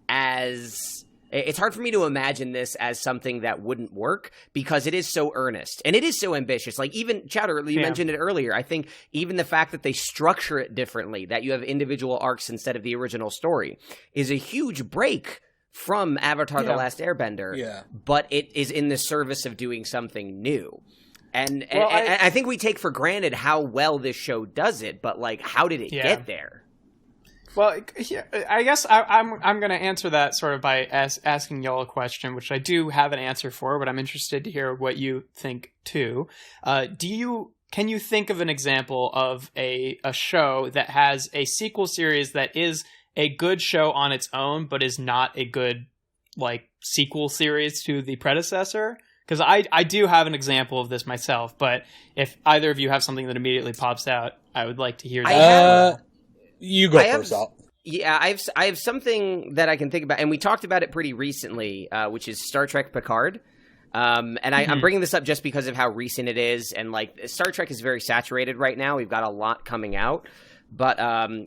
Speaker 2: as... It's hard for me to imagine this as something that wouldn't work, because it is so earnest and it is so ambitious. Like, even Chowder, you mentioned it earlier. I think even the fact that they structure it differently, that you have individual arcs instead of the original story, is a huge break from Avatar: The Last Airbender. Yeah. But it is in the service of doing something new. And I think we take for granted how well this show does it, but like, how did it get there?
Speaker 1: Well, I guess I'm going to answer that sort of by asking y'all a question, which I do have an answer for, but I'm interested to hear what you think too. Can you think of an example of a show that has a sequel series that is a good show on its own, but is not a good like sequel series to the predecessor? Because I do have an example of this myself, but if either of you have something that immediately pops out, I would like to hear that.
Speaker 3: You go first, Al.
Speaker 2: Yeah, I have something that I can think about, and we talked about it pretty recently, which is Star Trek Picard. And I'm bringing this up just because of how recent it is, and like, Star Trek is very saturated right now. We've got a lot coming out. But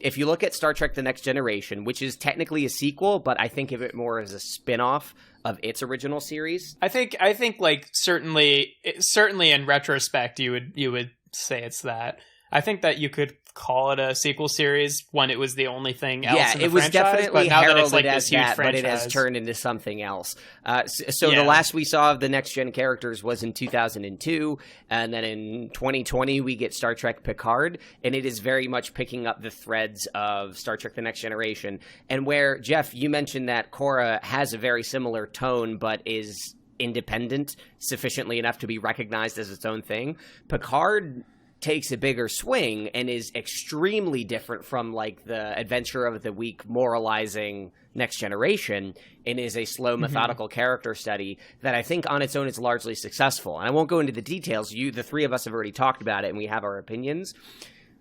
Speaker 2: if you look at Star Trek The Next Generation, which is technically a sequel, but I think of it more as a spin-off of its original series.
Speaker 1: I think like certainly in retrospect you would say it's that. I think that you could call it a sequel series when it was the only thing else in the franchise. Yeah, it was
Speaker 2: definitely
Speaker 1: now
Speaker 2: heralded
Speaker 1: that it's like
Speaker 2: as
Speaker 1: this huge
Speaker 2: that,
Speaker 1: franchise.
Speaker 2: but it has turned into something else. The last we saw of the next-gen characters was in 2002, and then in 2020 we get Star Trek Picard, and it is very much picking up the threads of Star Trek The Next Generation. And where, Jeff, you mentioned that Korra has a very similar tone, but is independent sufficiently enough to be recognized as its own thing, Picard takes a bigger swing and is extremely different from like the adventure of the week moralizing Next Generation, and is a slow methodical character study that I think on its own is largely successful. And I won't go into the details. The three of us have already talked about it and we have our opinions,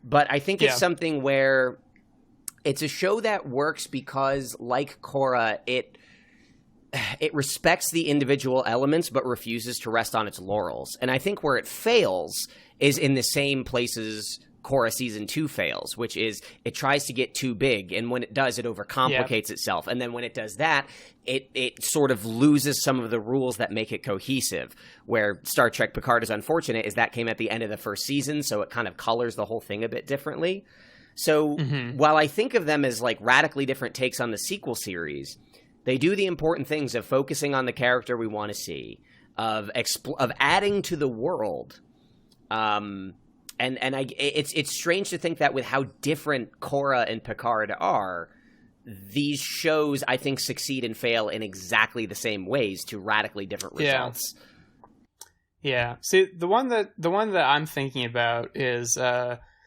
Speaker 2: but I think it's something where it's a show that works because, like Korra, it respects the individual elements but refuses to rest on its laurels. And I think where it fails is in the same places Korra Season 2 fails, which is it tries to get too big, and when it does, it overcomplicates itself. And then when it does that, it sort of loses some of the rules that make it cohesive. Where Star Trek Picard is unfortunate is that came at the end of the first season, so it kind of colors the whole thing a bit differently. So while I think of them as like radically different takes on the sequel series, they do the important things of focusing on the character we want to see, of adding to the world. It's strange to think that with how different Korra and Picard are, these shows I think succeed and fail in exactly the same ways to radically different results.
Speaker 1: Yeah. See, the one that I'm thinking about is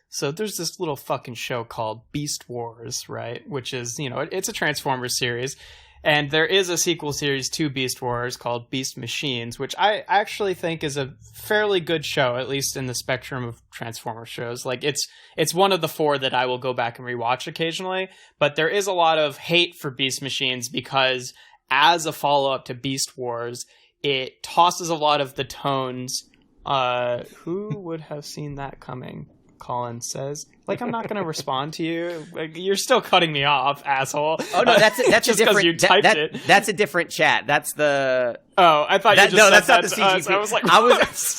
Speaker 1: so there's this little fucking show called Beast Wars, right? Which is, it's a Transformers series. And there is a sequel series to Beast Wars called Beast Machines, which I actually think is a fairly good show, at least in the spectrum of Transformers shows. Like, it's one of the 4 that I will go back and rewatch occasionally. But there is a lot of hate for Beast Machines because as a follow-up to Beast Wars, it tosses a lot of the tones. Who would have seen that coming? Colin says, like, I'm not going to respond to you. Like, you're still cutting me off, asshole.
Speaker 2: Oh no, that's
Speaker 1: just
Speaker 2: a different.
Speaker 1: You typed it.
Speaker 2: That's a different chat. That's the.
Speaker 1: Oh, I thought you just said
Speaker 2: that's
Speaker 1: that
Speaker 2: not the
Speaker 1: to
Speaker 2: CGP.
Speaker 1: us. I was like,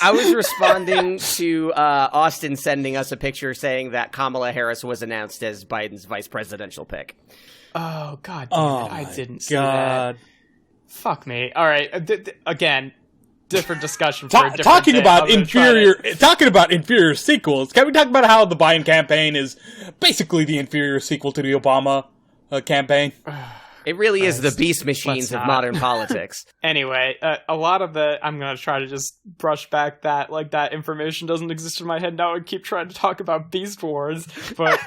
Speaker 2: I was responding to Austin sending us a picture saying that Kamala Harris was announced as Biden's vice presidential pick.
Speaker 1: Oh God, damn it. I didn't see that. Fuck me. All right, again. Different discussion for a different
Speaker 3: talking
Speaker 1: day.
Speaker 3: about inferior sequels. Can we talk about how the Biden campaign is basically the inferior sequel to the Obama campaign?
Speaker 2: It really is the beast machines of modern politics.
Speaker 1: Anyway, a lot of I'm going to try to just brush back that information doesn't exist in my head now and keep trying to talk about Beast Wars, but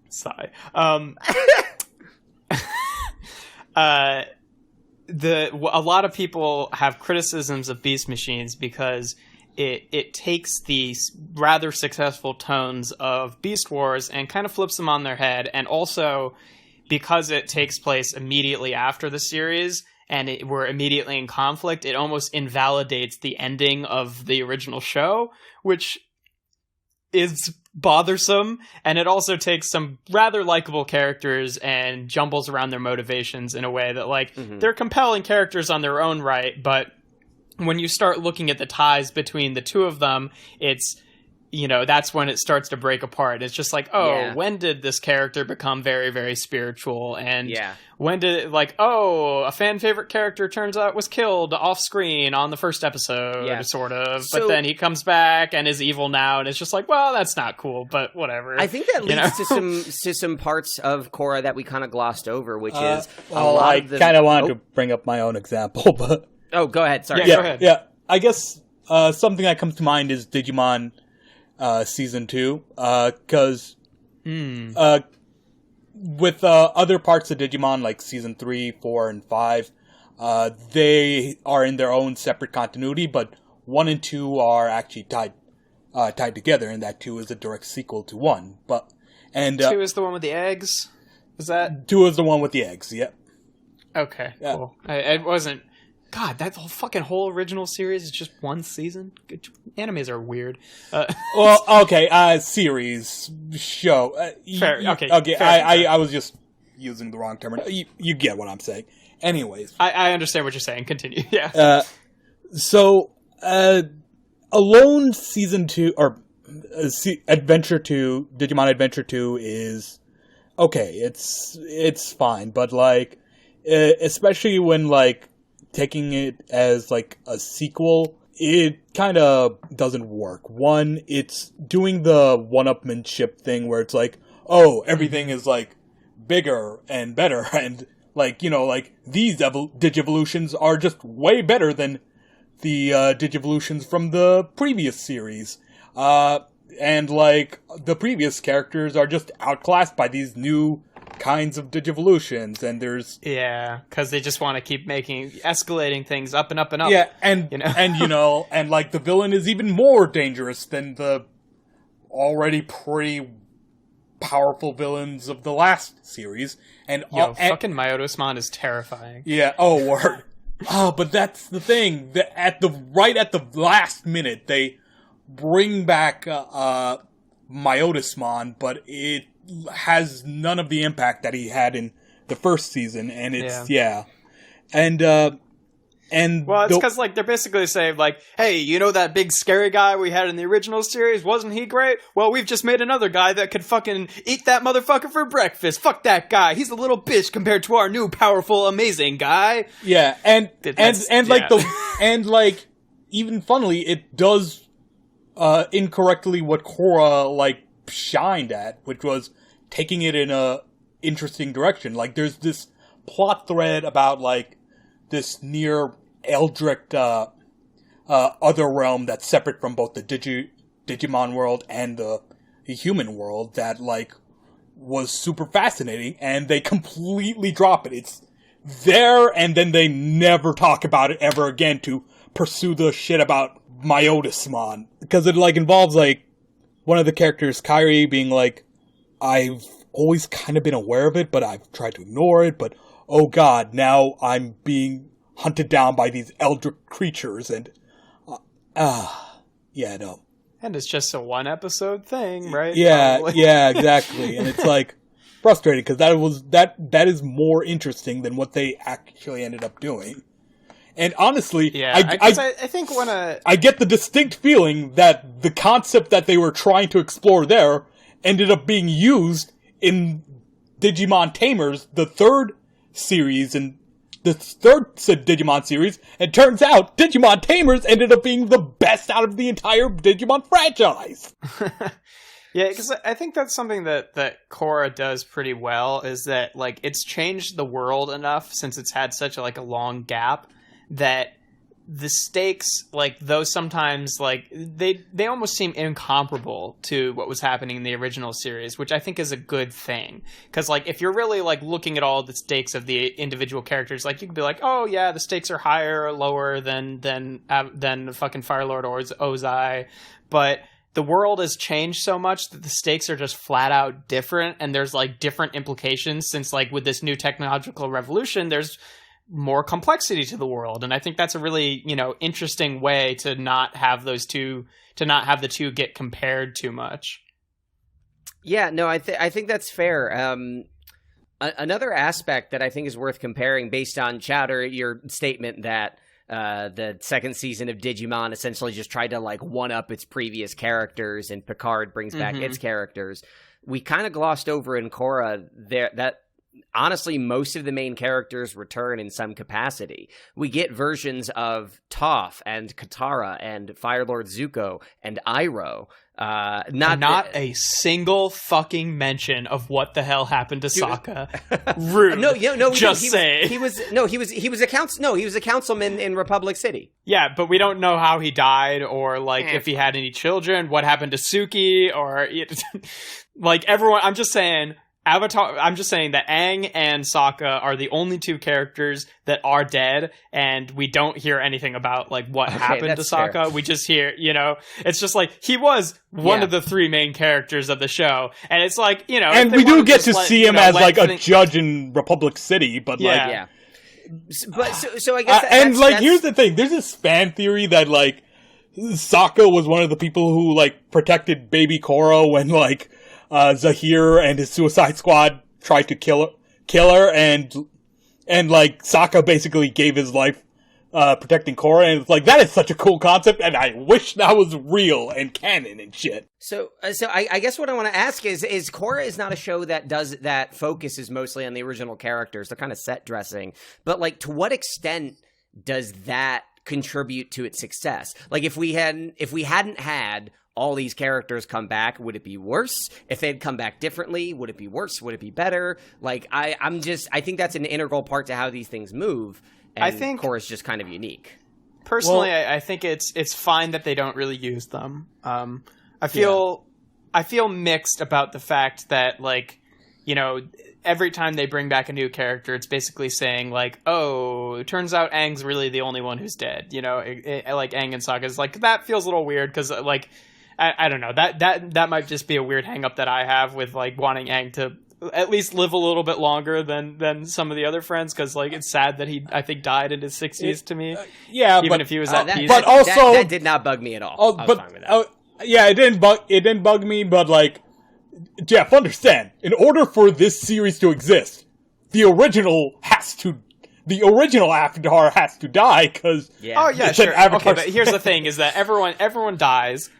Speaker 1: sigh. A lot of people have criticisms of Beast Machines because it takes these rather successful tones of Beast Wars and kind of flips them on their head, and also because it takes place immediately after the series and we're immediately in conflict, it almost invalidates the ending of the original show, which is bothersome, and it also takes some rather likable characters and jumbles around their motivations in a way that they're compelling characters on their own right, but when you start looking at the ties between the two of them, it's that's when it starts to break apart. It's just like, when did this character become very, very spiritual? And when did a fan favorite character turns out was killed off screen on the first episode, sort of. But then he comes back and is evil now, and it's just like, well, that's not cool, but whatever.
Speaker 2: I think that leads to some parts of Korra that we kind of glossed over, which is
Speaker 3: I kind of wanted to bring up my own example, but
Speaker 2: go ahead. Sorry,
Speaker 1: go ahead.
Speaker 3: Yeah, I guess something that comes to mind is Digimon. Season 2, because with other parts of Digimon, like Season 3, 4, and 5, they are in their own separate continuity, but 1 and 2 are actually tied together, and that 2 is a direct sequel to 1.
Speaker 1: 2 is the one with the eggs? Is that...
Speaker 3: 2 is the one with the eggs, yep.
Speaker 1: Okay, cool. It wasn't... God, that whole original series is just one season? Animes are weird.
Speaker 3: Well, okay, series, show.
Speaker 1: Fair, okay.
Speaker 3: Okay,
Speaker 1: fair.
Speaker 3: I was just using the wrong term. You get what I'm saying. Anyways.
Speaker 1: I understand what you're saying. Continue, yeah.
Speaker 3: Alone Season 2, or Adventure 2, Digimon Adventure 2 is, okay, it's fine, but, especially when, taking it as a sequel, it kind of doesn't work. One, it's doing the one-upmanship thing where it's everything is bigger and better, and these Digivolutions are just way better than the Digivolutions from the previous series. And the previous characters are just outclassed by these new kinds of Digivolutions, and there's
Speaker 1: because they just want to keep escalating things up and up and up.
Speaker 3: And the villain is even more dangerous than the already pretty powerful villains of the last series. And
Speaker 1: fucking Myotismon is terrifying.
Speaker 3: Yeah. Oh, word. But that's the thing. Right at the last minute, they bring back Myotismon, but it has none of the impact that he had in the first season, and it's and
Speaker 1: well, it's because like they're basically saying like, hey, you know that big scary guy we had in the original series? Wasn't he great? Well, we've just made another guy that could fucking eat that motherfucker for breakfast. Fuck that guy. He's a little bitch compared to our new powerful, amazing guy.
Speaker 3: Yeah, and like even funnily, it does incorrectly what Korra like shined at, which was taking it in a interesting direction. Like there's this plot thread about like this near Eldritch other realm that's separate from both the Digimon world and the human world that like was super fascinating, and they completely drop it. It's there, and then they never talk about it ever again to pursue the shit about Myotismon, because it like involves like one of the characters, Kairi, being like, I've always kind of been aware of it, but I've tried to ignore it, but oh god, now I'm being hunted down by these eldritch creatures, and yeah, no.
Speaker 1: And it's just a one episode thing, right?
Speaker 3: Yeah, yeah, exactly. And it's like frustrating because that is more interesting than what they actually ended up doing. And honestly,
Speaker 1: I think when
Speaker 3: I get the distinct feeling that the concept that they were trying to explore there ended up being used in Digimon Tamers, the third series, and the third Digimon series, and turns out Digimon Tamers ended up being the best out of the entire Digimon franchise.
Speaker 1: Yeah, because I think that's something that Korra does pretty well, is that like it's changed the world enough since it's had such a long gap that the stakes, like, though sometimes like they almost seem incomparable to what was happening in the original series, which I think is a good thing, because like if you're really like looking at all the stakes of the individual characters, like you could be like, oh yeah, the stakes are higher or lower than fucking Firelord or Ozai, but the world has changed so much that the stakes are just flat out different, and there's like different implications since like with this new technological revolution there's more complexity to the world, and I think that's a really, interesting way to not have the two get compared too much.
Speaker 2: Yeah, no, I think that's fair. Another aspect that I think is worth comparing, based on Chowder, your statement that the second season of Digimon essentially just tried to like one up its previous characters, and Picard brings back its characters. We kind of glossed over in Korra there that honestly most of the main characters return in some capacity. We get versions of Toph and Katara and Firelord Zuko and Iroh. Not
Speaker 1: a single fucking mention of what the hell happened to Sokka. Rude.
Speaker 2: No.
Speaker 1: Just say
Speaker 2: he was a councilman in Republic City.
Speaker 1: Yeah, but we don't know how he died, or like if he had any children. What happened to Suki, or like everyone? I'm just saying. Avatar. I'm just saying that Aang and Sokka are the only two characters that are dead, and we don't hear anything about like what happened to Sokka. Fair. We just hear, it's just like he was one of the three main characters of the show, and it's like,
Speaker 3: and we do get to see him as like a judge in Republic City, but
Speaker 2: But so I guess
Speaker 3: here's the thing: there's this fan theory that like Sokka was one of the people who like protected baby Korra when like Zahir and his Suicide Squad tried to kill her, and like Sokka basically gave his life protecting Korra, and it's like, that is such a cool concept, and I wish that was real and canon and shit.
Speaker 2: So I guess what I want to ask is Korra is not a show that focuses mostly on the original characters. They're kind of set dressing, but like to what extent does that contribute to its success? Like if we hadn't had all these characters come back, would it be worse? If they'd come back differently, would it be worse? Would it be better? Like, I think that's an integral part to how these things move. And I think Korra's just kind of unique.
Speaker 1: Personally, I think it's fine that they don't really use them. I feel mixed about the fact that, like, every time they bring back a new character, it's basically saying like, oh, it turns out Aang's really the only one who's dead. Like Aang and Sokka is like, that feels a little weird, because like, I don't know, that might just be a weird hang up that I have with like wanting Aang to at least live a little bit longer than some of the other friends, because like it's sad that he, I think, died in his 60s to me.
Speaker 3: Yeah,
Speaker 1: even if he was at peace.
Speaker 3: But also
Speaker 2: that did not bug me at all. I was fine with that.
Speaker 3: Yeah, it didn't bug me, but like, Jeff, understand. In order for this series to exist, the original Avatar has to die because
Speaker 1: Oh yeah, sure. Okay, but here's the thing: is that everyone dies.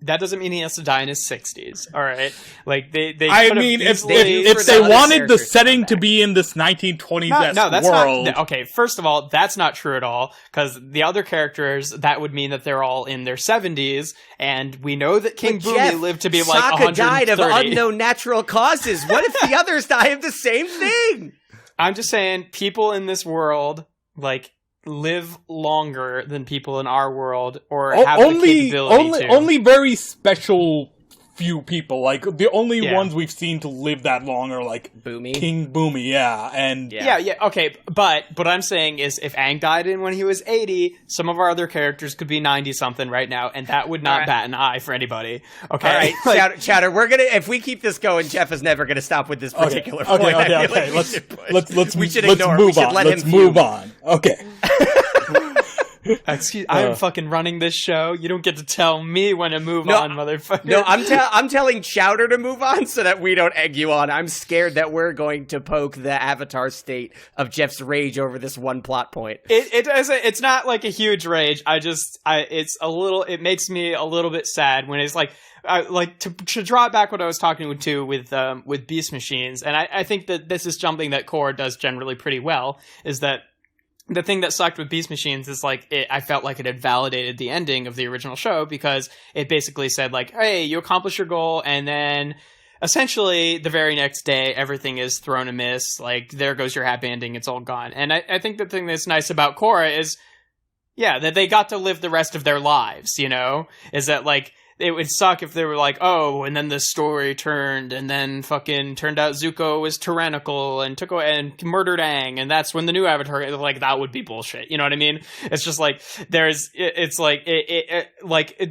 Speaker 1: That doesn't mean he has to die in his 60s. All right, like they.
Speaker 3: I mean, if they wanted the setting to be in this 1920s world,
Speaker 1: not. Okay, first of all, that's not true at all. Because the other characters, that would mean that they're all in their 70s, and we know that King Bumi lived to be like 130.
Speaker 2: Sokka died of unknown natural causes. What if the others die of the same thing?
Speaker 1: I'm just saying, people in this world like live longer than people in our world, or have the capability to.
Speaker 3: Only very special few people, like the only ones we've seen to live that long are like
Speaker 2: Bumi.
Speaker 3: King Bumi, and
Speaker 1: okay, but what I'm saying is, if Aang died when he was 80, some of our other characters could be 90 something right now, and that would not bat an eye for anybody. Okay,
Speaker 2: all right, Chowder, we're gonna, if we keep this going, Jeff is never gonna stop with this particular point.
Speaker 3: Okay. Let's
Speaker 2: move
Speaker 3: on. Okay.
Speaker 1: Excuse, I am fucking running this show. You don't get to tell me when to move on, motherfucker.
Speaker 2: No, I'm telling Chowder to move on so that we don't egg you on. I'm scared that we're going to poke the Avatar state of Jeff's rage over this one plot point.
Speaker 1: It's not like a huge rage. It makes me a little bit sad when it's like, to draw back what I was talking to with Beast Machines, and I think that this is something that Korra does generally pretty well, is that the thing that sucked with Beast Machines is like I felt like it had validated the ending of the original show, because it basically said like, hey, you accomplish your goal, and then essentially the very next day everything is thrown a miss, like there goes your happy ending, it's all gone. And I think the thing that's nice about Korra is that they got to live the rest of their lives, is that like it would suck if they were like, oh, and then the story turned, and then fucking turned out Zuko was tyrannical and took away and murdered Aang, and that's when the new Avatar, like, that would be bullshit. You know what I mean? It's just like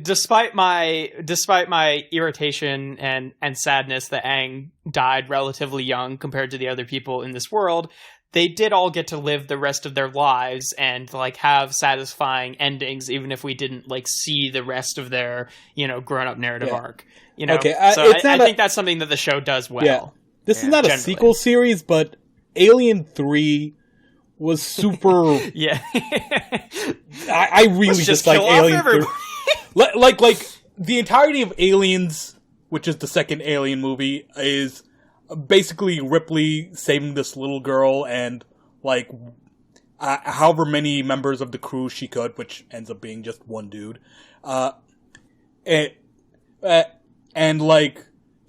Speaker 1: despite my irritation and sadness that Aang died relatively young compared to the other people in this world, they did all get to live the rest of their lives and like have satisfying endings, even if we didn't like see the rest of their, grown up narrative arc. Okay, so I think that's something that the show does well.
Speaker 3: Yeah. This is not a sequel series, but Alien 3 was super.
Speaker 1: Yeah,
Speaker 3: I really just like Alien 3. like the entirety of Aliens, which is the second Alien movie, is basically Ripley saving this little girl and like however many members of the crew she could, which ends up being just one dude, and like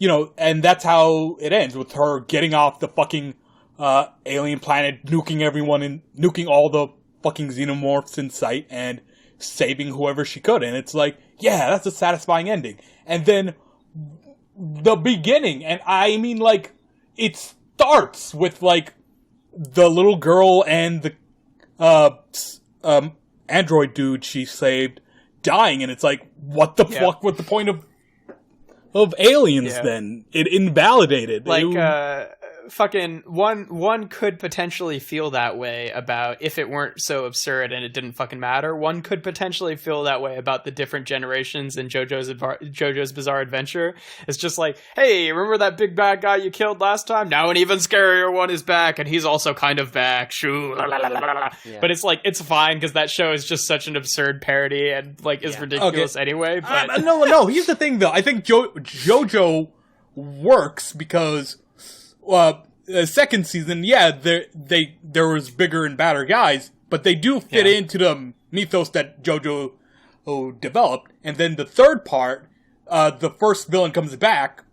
Speaker 3: and that's how it ends, with her getting off the fucking alien planet, nuking everyone and nuking all the fucking xenomorphs in sight and saving whoever she could. And it's like, yeah, that's a satisfying ending. And then the beginning, and I mean, like, it starts with like the little girl and the android dude she saved dying, and it's like, what the fuck was the point of Aliens then? It invalidated.
Speaker 1: Fucking one could potentially feel that way about, if it weren't so absurd and it didn't fucking matter, one could potentially feel that way about the different generations in JoJo's Bizarre Adventure. It's just like, hey, remember that big bad guy you killed last time? Now an even scarier one is back, and he's also kind of back. Shoo, la, la, la, la, la. Yeah. But it's like, it's fine because that show is just such an absurd parody and like is ridiculous anyway. But
Speaker 3: no. Here's the thing, though. I think JoJo works because second season, there was bigger and badder guys, but they do fit into the mythos that JoJo developed. And then the third part, the first villain comes back,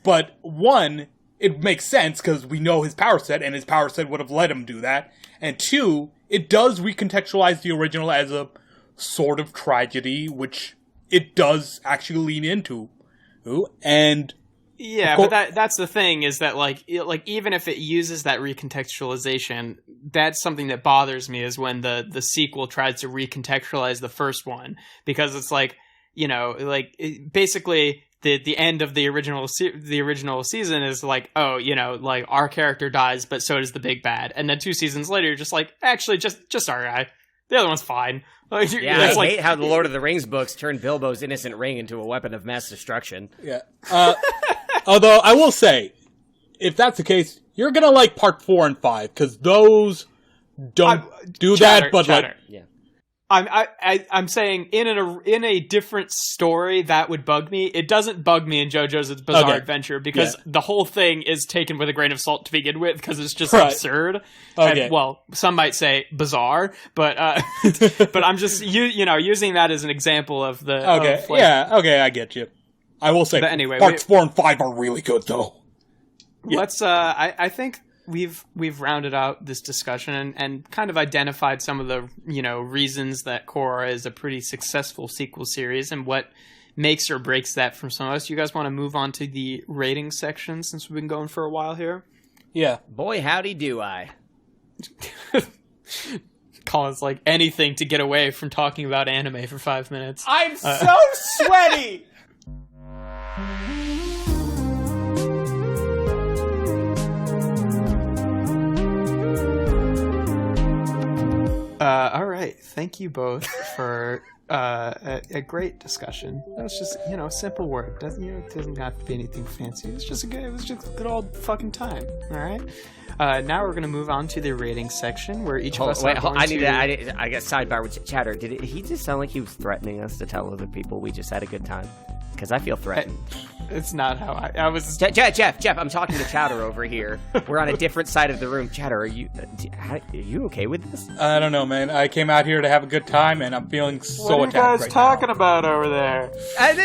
Speaker 3: but one, it makes sense because we know his power set, and his power set would have let him do that. And two, it does recontextualize the original as a sort of tragedy, which it does actually lean into. And
Speaker 1: yeah, but that's the thing, is that like even if it uses that recontextualization, that's something that bothers me, is when the sequel tries to recontextualize the first one, because it's like, basically the end of the original season is like, oh, like our character dies, but so does the big bad, and then 2 seasons later you're just like, actually just our guy. The other one's fine. Like,
Speaker 2: Yeah,
Speaker 1: it's
Speaker 2: I
Speaker 1: like,
Speaker 2: hate how the Lord of the Rings books turned Bilbo's innocent ring into a weapon of mass destruction.
Speaker 3: Yeah. Although, I will say, if that's the case, you're gonna like part 4 and 5, because those don't do that, but
Speaker 1: Chowder.
Speaker 3: like...
Speaker 2: Yeah.
Speaker 1: I'm saying in a different story that would bug me. It doesn't bug me in JoJo's Bizarre Adventure because the whole thing is taken with a grain of salt to begin with because it's just absurd.
Speaker 3: Okay.
Speaker 1: And, well, some might say bizarre, but but I'm just using that as an example of the.
Speaker 3: Okay. Okay, I get you. I will say,
Speaker 1: but anyway,
Speaker 3: parts 4 and 5 are really good though.
Speaker 1: Let's. I think we've rounded out this discussion and kind of identified some of the reasons that Korra is a pretty successful sequel series and what makes or breaks that from some of us. You guys want to move on to the rating section since we've been going for a while here?
Speaker 3: Yeah.
Speaker 2: Boy, howdy do I.
Speaker 1: Colin's like anything to get away from talking about anime for 5 minutes.
Speaker 2: I'm so sweaty.
Speaker 1: All right. Thank you both for a great discussion. That was just, a simple word. It doesn't have to be anything fancy. It was just a good old fucking time. All right. Now we're going to move on to the rating section where each of us
Speaker 2: I guess sidebar with Chowder. Did he just sound like he was threatening us to tell other people we just had a good time? Because I feel threatened.
Speaker 1: It's not how I was.
Speaker 2: Jeff, I'm talking to Chowder over here. We're on a different side of the room. Chowder, are you okay with this?
Speaker 3: I don't know, man. I came out here to have a good time, and I'm feeling so attacked right now.
Speaker 1: What are you guys talking about over there?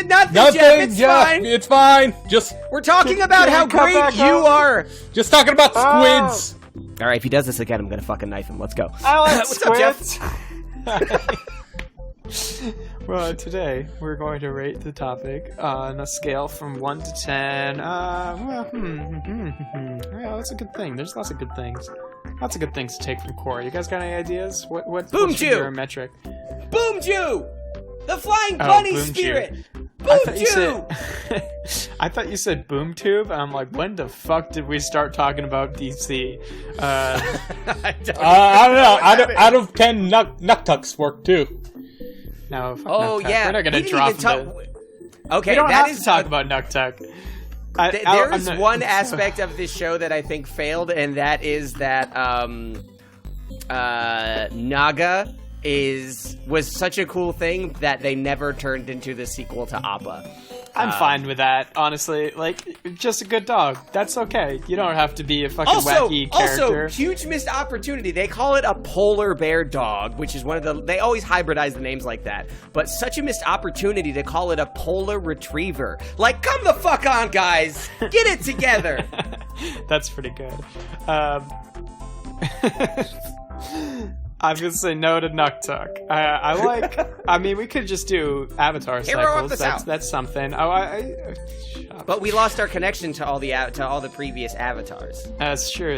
Speaker 2: Nothing, Jeff. It's fine.
Speaker 3: It's fine.
Speaker 2: We're talking about how great you are.
Speaker 3: Just talking about squids.
Speaker 2: All right, if he does this again, I'm gonna fucking knife him. Let's go.
Speaker 1: I like
Speaker 2: What's up, Jeff?
Speaker 1: Well, today we're going to rate the topic on a scale from 1 to 10. Yeah, that's a good thing. There's lots of good things. Lots of good things to take from Korra. You guys got any ideas? What's your metric?
Speaker 2: Boom Jew! The flying bunny spirit! Boom Jew!
Speaker 1: I thought you said Boom Tube, and I'm like, when the fuck did we start talking about DC?
Speaker 3: I don't know. Out of 10, Nuktuks work too.
Speaker 1: No, fuck
Speaker 2: oh
Speaker 1: Nuktuk.
Speaker 2: yeah,
Speaker 1: we're not gonna drop
Speaker 2: Okay,
Speaker 1: we don't
Speaker 2: that
Speaker 1: have
Speaker 2: is
Speaker 1: to talk about Nuktuk.
Speaker 2: There is one aspect of this show that I think failed, and that is that Naga was such a cool thing that they never turned into the sequel to Appa.
Speaker 1: I'm fine with that, honestly. Like, just a good dog. That's okay. You don't have to be a fucking wacky character.
Speaker 2: Also, huge missed opportunity. They call it a polar bear dog, which is one of the... They always hybridize the names like that. But such a missed opportunity to call it a polar retriever. Like, come the fuck on, guys! Get it together!
Speaker 1: That's pretty good. I'm gonna say no to Nuktuk. I mean, we could just do Avatar cycles. That's something.
Speaker 2: But we lost our connection to all the previous avatars.
Speaker 1: That's true.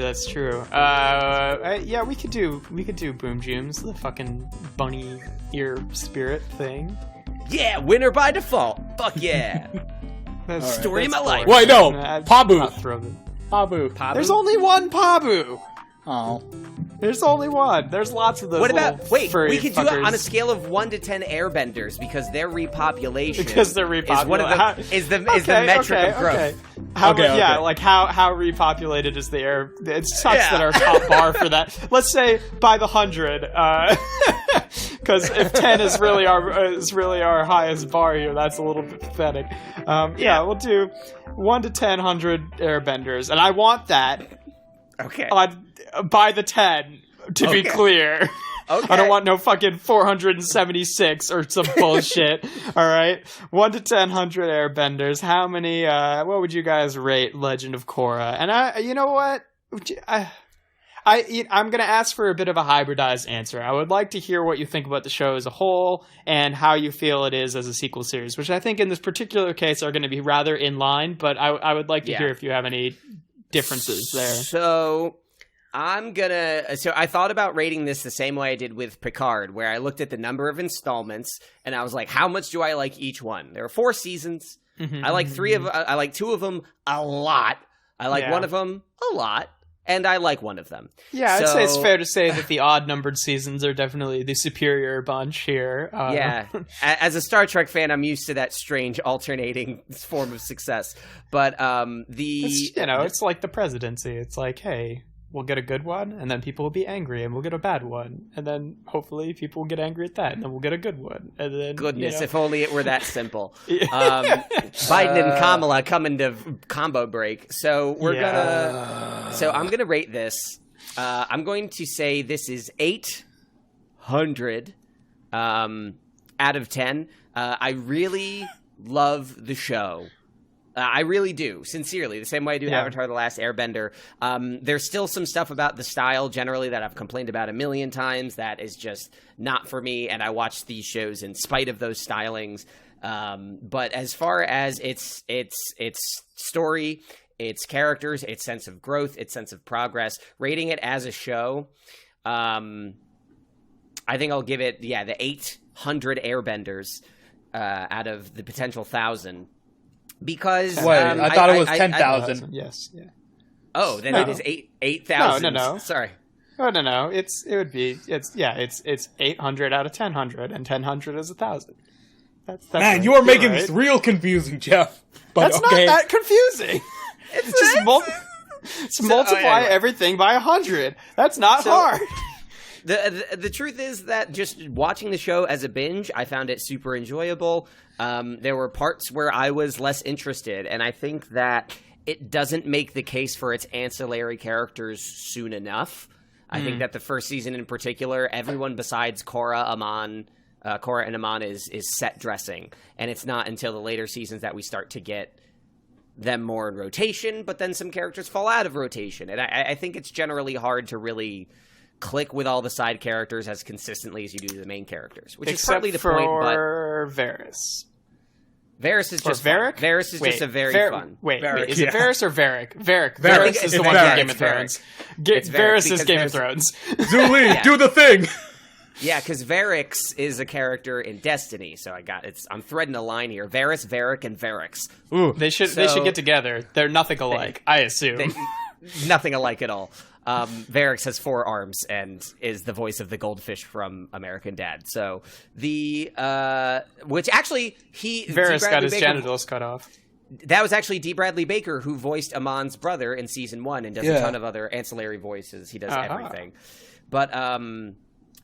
Speaker 1: Yeah, we could do Boom Jooms, the fucking bunny ear spirit thing.
Speaker 2: Yeah, winner by default. Fuck yeah. Story of my life.
Speaker 3: Wait, no, Pabu.
Speaker 2: Pabu.
Speaker 1: There's only one Pabu.
Speaker 3: Oh.
Speaker 1: There's only one. There's lots of those.
Speaker 2: What about... Wait, we could do it on a
Speaker 1: fuckers.
Speaker 2: scale of 1 to 10 airbenders because their repopulation...
Speaker 1: Because they're repopulated.
Speaker 2: Is the metric of growth.
Speaker 1: Okay. Yeah, like how repopulated is the air... It sucks that our top bar for that... Let's say by the 100. Because if 10 is really our highest bar here, that's a little bit pathetic. Yeah, we'll do 1 to 10, 100 airbenders. And I want that...
Speaker 2: Okay.
Speaker 1: By the 10, to be clear. Okay. I don't want no fucking 476 or some bullshit. All right. 1 to 10, 100 airbenders. How many, what would you guys rate Legend of Korra? And you know what? I'm going to ask for a bit of a hybridized answer. I would like to hear what you think about the show as a whole and how you feel it is as a sequel series, which I think in this particular case are going to be rather in line, but I would like to hear if you have any differences there.
Speaker 2: So I thought about rating this the same way I did with Picard, where I looked at the number of installments and I was like, how much do I like each one? There are 4 seasons. I like 2 of them a lot. I like one of them a lot. and I like one of them.
Speaker 1: Yeah, I'd say it's fair to say that the odd-numbered seasons are definitely the superior bunch here.
Speaker 2: Yeah, as a Star Trek fan, I'm used to that strange alternating form of success. But
Speaker 1: it's like the presidency. It's like, hey, we'll get a good one, and then people will be angry, and we'll get a bad one, and then hopefully people will get angry at that, and then we'll get a good one, and then
Speaker 2: goodness, if only it were that simple. Biden and Kamala coming to combo break, so I'm gonna rate this. I'm going to say this is 800 out of 10. I really love the show. I really do, sincerely, the same way I do Avatar: The Last Airbender. There's still some stuff about the style generally that I've complained about a million times that is just not for me, and I watch these shows in spite of those stylings. But as far as its story, its characters, its sense of growth, its sense of progress, rating it as a show, I think I'll give it, the 800 Airbenders out of the potential 1,000. Because
Speaker 3: I thought it was 10,000.
Speaker 1: Yes, yeah.
Speaker 2: Oh, then it is 8,000.
Speaker 1: No.
Speaker 2: Sorry.
Speaker 1: Oh no. It's 800 out of 1,000, and 1,000 is 1,000. That's
Speaker 3: Man,
Speaker 1: right.
Speaker 3: you are making
Speaker 1: right.
Speaker 3: this real confusing, Jeff. But
Speaker 1: That's not that confusing.
Speaker 2: It's
Speaker 1: multiply everything by 100. That's not hard.
Speaker 2: The truth is that just watching the show as a binge, I found it super enjoyable. There were parts where I was less interested, and I think that it doesn't make the case for its ancillary characters soon enough. I think that the first season in particular, everyone besides Korra and Amon is set dressing, and it's not until the later seasons that we start to get them more in rotation, but then some characters fall out of rotation, and I think it's generally hard to really click with all the side characters as consistently as you do the main characters, which is partly the point. But
Speaker 1: Varys.
Speaker 2: Varys is just
Speaker 1: Varric.
Speaker 2: Fun. Varys is just a very fun.
Speaker 1: Wait, is it Varys or Varric? Varric.
Speaker 3: Varric
Speaker 1: Varys is the one from Game of Thrones. Varys is Game of Thrones.
Speaker 3: Zuli, do the thing.
Speaker 2: Yeah, because Varix is a character in Destiny, so I'm threading a line here. Varys, Varric, and Varix.
Speaker 1: Ooh, they should get together. They're nothing alike, I assume.
Speaker 2: Nothing alike at all. Varix has 4 arms and is the voice of the goldfish from American Dad. So which actually
Speaker 1: Varys got his genitals cut off.
Speaker 2: That was actually D. Bradley Baker who voiced Amon's brother in season 1 and does a ton of other ancillary voices. He does everything. But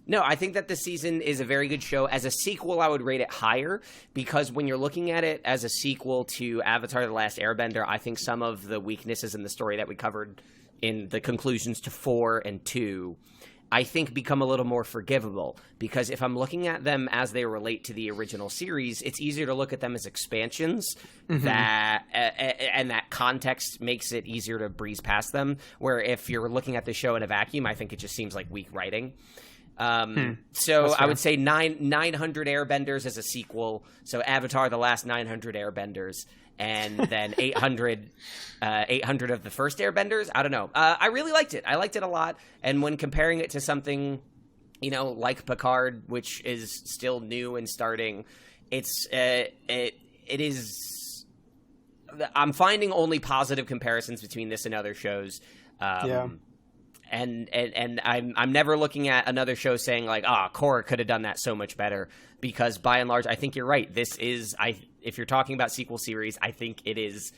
Speaker 2: no, I think that this season is a very good show. As a sequel, I would rate it higher because when you're looking at it as a sequel to Avatar: The Last Airbender, I think some of the weaknesses in the story that we covered in the conclusions to 4 and 2, I think become a little more forgivable. Because if I'm looking at them as they relate to the original series, it's easier to look at them as expansions and that context makes it easier to breeze past them. Where if you're looking at the show in a vacuum, I think it just seems like weak writing. So I would say 900 Airbenders as a sequel. So Avatar: The Last 900 Airbenders, and then 800 of the first Airbenders. I don't know. I really liked it. I liked it a lot. And when comparing it to something, like Picard, which is still new and starting, it is. I'm finding only positive comparisons between this and other shows. And I'm never looking at another show saying like, Korra could have done that so much better, because by and large, I think you're right. This is, if you're talking about sequel series, I think it is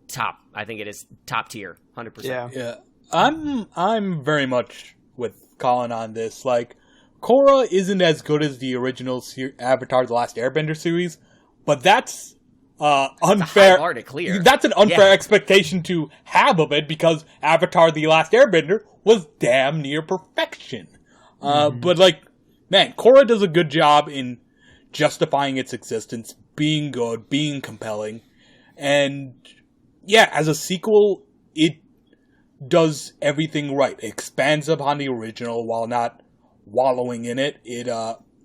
Speaker 2: top. I think it is top tier, 100%.
Speaker 3: Yeah. I'm very much with Colin on this. Like, Korra isn't as good as the original Avatar: The Last Airbender series, but that's unfair.
Speaker 2: Bar to clear.
Speaker 3: That's an unfair expectation to have of it, because Avatar: The Last Airbender was damn near perfection. But man, Korra does a good job in justifying its existence, being good, being compelling, and as a sequel, it does everything right. It expands upon the original while not wallowing in it. It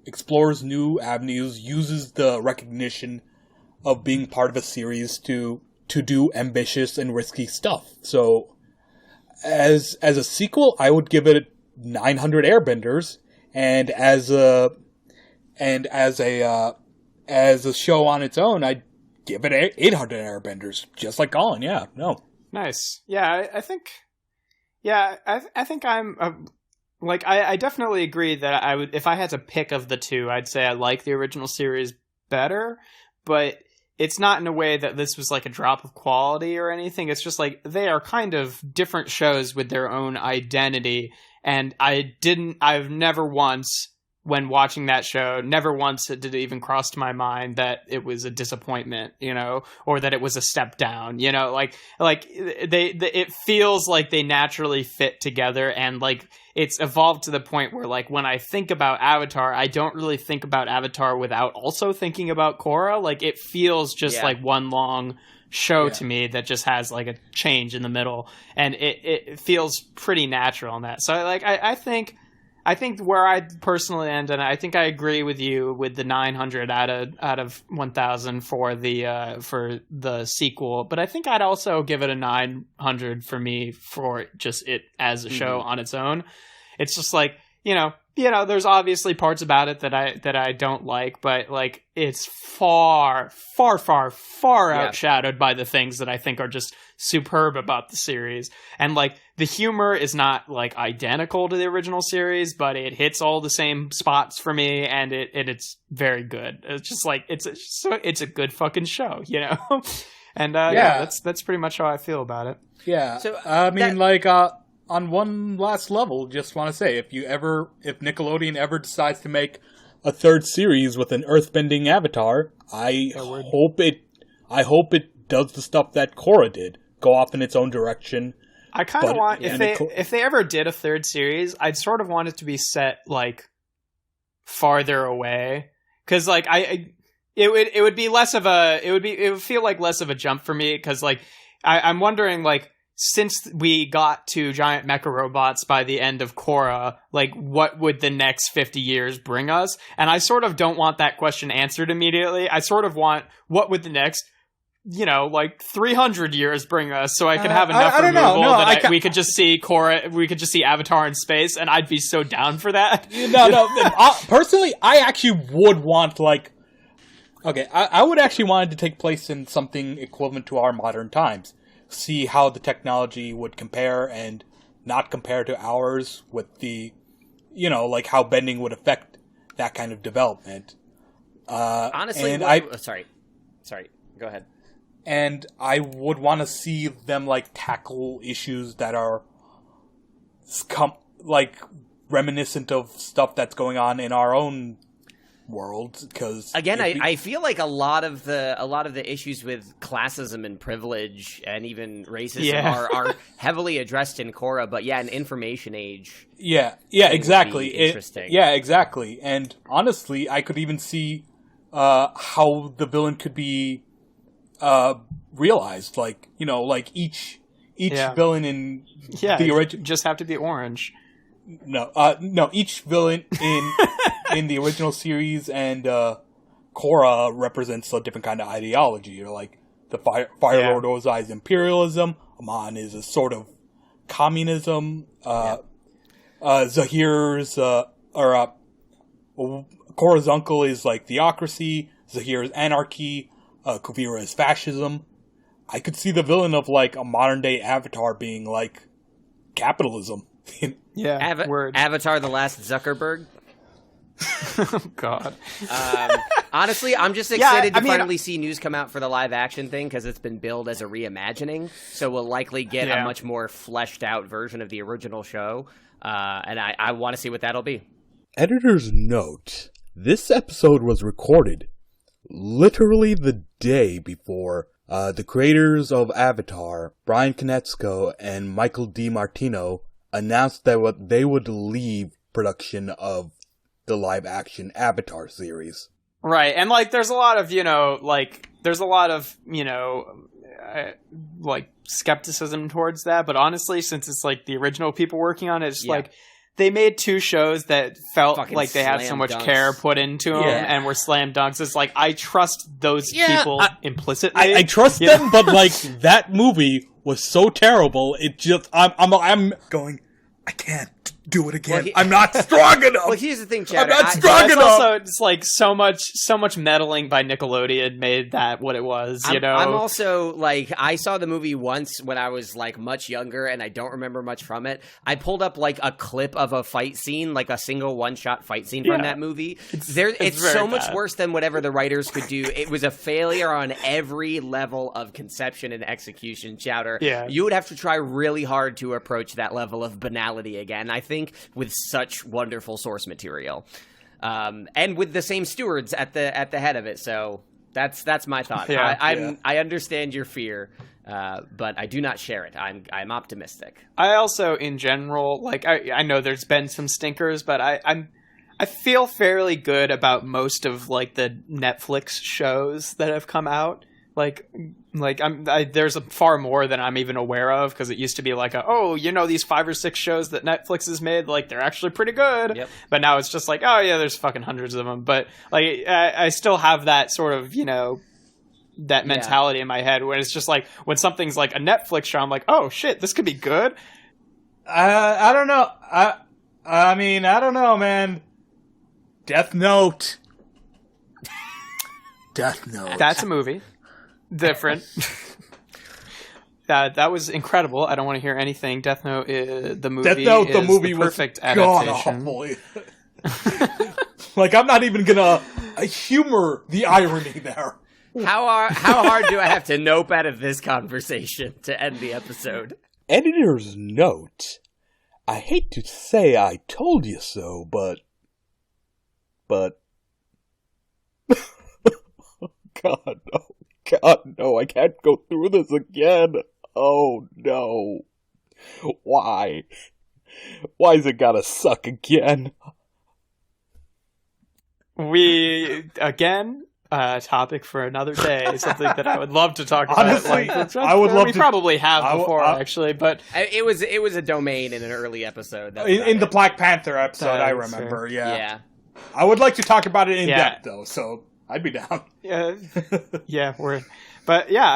Speaker 3: explores new avenues, uses the recognition of being part of a series to do ambitious and risky stuff. So, as a sequel, I would give it 900 Airbenders, and as a show on its own, I'd give it 800 Airbenders, just like Colin. Yeah, no,
Speaker 1: nice. Yeah, I think Yeah, I think I'm like I definitely agree that I would, if I had to pick of the two, I'd say I like the original series better, but it's not in a way that this was like a drop of quality or anything. It's just like they are kind of different shows with their own identity, and I've never once, when watching that show, never once did it even cross to my mind that it was a disappointment, or that it was a step down, it feels like they naturally fit together, and like it's evolved to the point where, like, when I think about Avatar, I don't really think about Avatar without also thinking about Korra. Like, it feels just like one long show to me that just has like a change in the middle, and it feels pretty natural in that. So like I think where I personally end, and I think I agree with you with the 900 out of 1,000 for the sequel, but I think I'd also give it a 900 for me for just it as a show on its own. It's just like, there's obviously parts about it that I don't like, but like it's far outshadowed by the things that I think are just superb about the series. And like the humor is not like identical to the original series, but it hits all the same spots for me, and it's very good. It's just like it's a good fucking show, And that's pretty much how I feel about it.
Speaker 3: Yeah. So on one last level, just want to say, if Nickelodeon ever decides to make a third series with an earthbending Avatar, I hope it does the stuff that Korra did, go off in its own direction.
Speaker 1: I kind of want, if they ever did a third series, I'd sort of want it to be set like farther away, because like it would be less of it would feel like less of a jump for me, because like I'm wondering, like, since we got to giant mecha robots by the end of Korra, like, what would the next 50 years bring us? And I sort of don't want that question answered immediately. I sort of want, what would the next, 300 years bring us, so I could have enough removal that we could just see Korra, we could just see Avatar in space, and I'd be so down for that.
Speaker 3: Personally, I actually would want, I would actually want it to take place in something equivalent to our modern times. See how the technology would compare and not compare to ours, with the, how bending would affect that kind of development.
Speaker 2: Honestly, sorry, go ahead.
Speaker 3: And I would want to see them, tackle issues that are, reminiscent of stuff that's going on in our own world, because
Speaker 2: again, I feel like a lot of the issues with classism and privilege and even racism are heavily addressed in Korra, but an information age.
Speaker 3: Exactly.
Speaker 2: Interesting.
Speaker 3: Exactly. And honestly, I could even see how the villain could be realized. Each villain in the original
Speaker 1: just have to be orange.
Speaker 3: No, each villain in the original series and Korra represents a different kind of ideology. The Fire Lord Ozai's imperialism, Amon is a sort of communism, Zahir's Korra's uncle is theocracy, Zahir's anarchy, Kuvira is fascism. I could see the villain of a modern day Avatar being capitalism.
Speaker 2: Avatar: The Last Zuckerberg.
Speaker 1: Oh, God.
Speaker 2: Honestly, I'm just excited to finally see news come out for the live action thing, because it's been billed as a reimagining, so we'll likely get a much more fleshed out version of the original show, and I want to see what that'll be.
Speaker 3: Editor's note: this episode was recorded literally the day before the creators of Avatar, Brian Konietzko and Michael DiMartino, announced that they would leave production of the live-action Avatar series.
Speaker 1: Right, and there's a lot of, skepticism towards that, but honestly, since it's the original people working on it, it's they made two shows that felt
Speaker 2: fucking
Speaker 1: like they had so much care put into them and were slam dunks. It's I trust those people implicitly.
Speaker 3: I trust them, but that movie was so terrible. It just I'm going, I can't do it again.
Speaker 2: Well,
Speaker 3: I'm not strong enough.
Speaker 2: Well, here's the thing, Chowder.
Speaker 3: I'm not strong enough.
Speaker 1: Also, it's like so much meddling by Nickelodeon made that what it was. You know,
Speaker 2: I'm also like, I saw the movie once when I was like much younger, and I don't remember much from it. I pulled up like a clip of a fight scene, like a single one-shot fight scene from that movie. It's so much worse than whatever the writers could do. It was a failure on every level of conception and execution. Chowder, you would have to try really hard to approach that level of banality again. I think with such wonderful source material, and with the same stewards at the head of it. So that's my thought. I understand your fear, but I do not share it. I'm optimistic.
Speaker 1: I also, in general, like I know there's been some stinkers, but I feel fairly good about most of like the Netflix shows that have come out. There's far more than I'm even aware of, because it used to be like, these 5 or 6 shows that Netflix has made, like they're actually pretty good. Yep. But now it's just like, oh yeah, there's fucking hundreds of them. But like, I still have that sort of, that mentality in my head where it's just like, when something's like a Netflix show, I'm like, oh shit, this could be good.
Speaker 3: I don't know. I mean, I don't know, man. Death Note. Death Note.
Speaker 1: That's a movie. Different. That was incredible. I don't want to hear anything. Death Note, the movie. Death Note, the movie was perfect adaptation.
Speaker 3: Like, I'm not even gonna humor the irony there.
Speaker 2: How hard do I have to nope out of this conversation to end the episode?
Speaker 3: Editor's note. I hate to say I told you so, but God, no. God, no, I can't go through this again. Oh, no. Why? Why's it gotta suck again?
Speaker 1: Topic for another day. Something that I would love to talk about.
Speaker 3: Honestly, I would love to.
Speaker 1: We probably have before, actually, but
Speaker 2: it was a domain in an early episode.
Speaker 3: In the Black Panther episode, I remember. Yeah. I would like to talk about it in depth, though, so I'd be down.
Speaker 1: I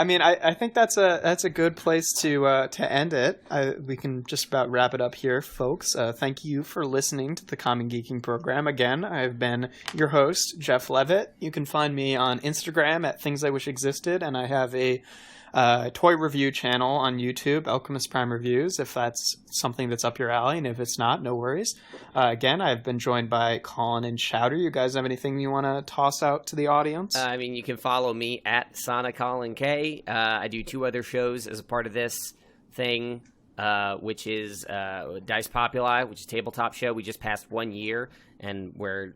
Speaker 1: mean, I think that's a good place to end it. We can just about wrap it up here, folks. Thank you for listening to the Common Geeking Program. Again, I've been your host, Jeff Leavitt. You can find me on Instagram at Things I Wish Existed, and I have a toy review channel on YouTube, Alchemist Prime Reviews, if that's something that's up your alley, and if it's not, no worries. Again, I've been joined by Colin and Chowder. You guys have anything you want to toss out to the audience?
Speaker 2: I mean, you can follow me at SonicColinK. I do 2 other shows as a part of this thing, which is Dice Populi, which is a tabletop show. We just passed 1 year, and we're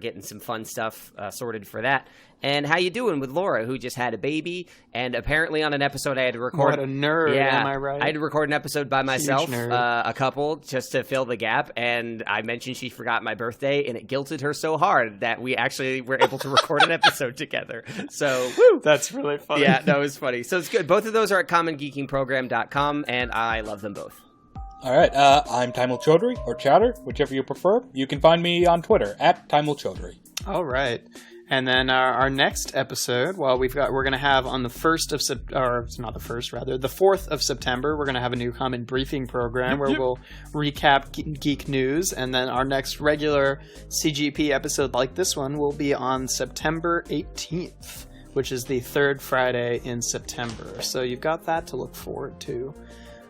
Speaker 2: getting some fun stuff sorted for that. And how you doing with Laura, who just had a baby? And apparently on an episode I had to record...
Speaker 1: What a nerd, am I right?
Speaker 2: I had to record an episode by myself, a couple, just to fill the gap. And I mentioned she forgot my birthday, and it guilted her so hard that we actually were able to record an episode together. So, woo!
Speaker 1: That's really funny.
Speaker 2: Yeah, no, it was funny. So it's good. Both of those are at commongeekingprogram.com, and I love them both.
Speaker 3: All right, I'm Taeemul Chowdhury, or Chowder, whichever you prefer. You can find me on Twitter, at Taeemul Chowdhury.
Speaker 1: All right. And then our next episode, we're going to have on the 4th of September, we're going to have a new common briefing program where we'll recap geek news. And then our next regular CGP episode like this one will be on September 18th, which is the 3rd Friday in September. So you've got that to look forward to.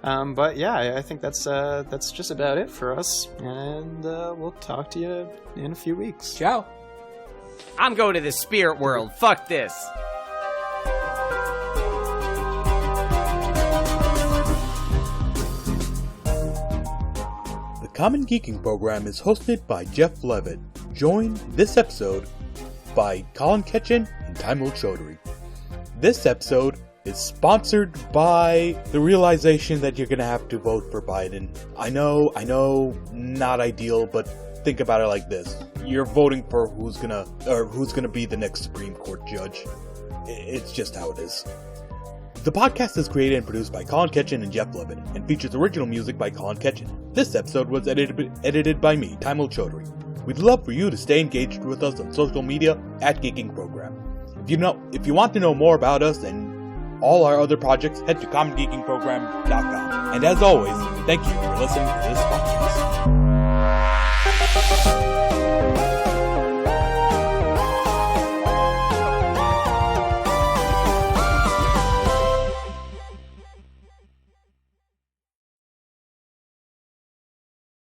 Speaker 1: But yeah, I think that's just about it for us. And we'll talk to you in a few weeks.
Speaker 3: Ciao.
Speaker 2: I'm going to the spirit world. Fuck this.
Speaker 3: The Common Geeking Program is hosted by Jeff Leavitt, joined this episode by Colin Ketchen and Taeemul Chowdhury. This episode is sponsored by the realization that you're going to have to vote for Biden. I know, not ideal, but think about it like this. You're voting for who's gonna be the next Supreme Court judge. It's just how it is. The podcast is created and produced by Colin Ketchen and Jeff Leavitt, and features original music by Colin Ketchen. This episode was edited by me, Taeemul Chowdhury. We'd love for you to stay engaged with us on social media at Geeking Program. If you want to know more about us and all our other projects, head to commongeekingprogram.com. And as always, thank you for listening to this podcast.
Speaker 1: Bye.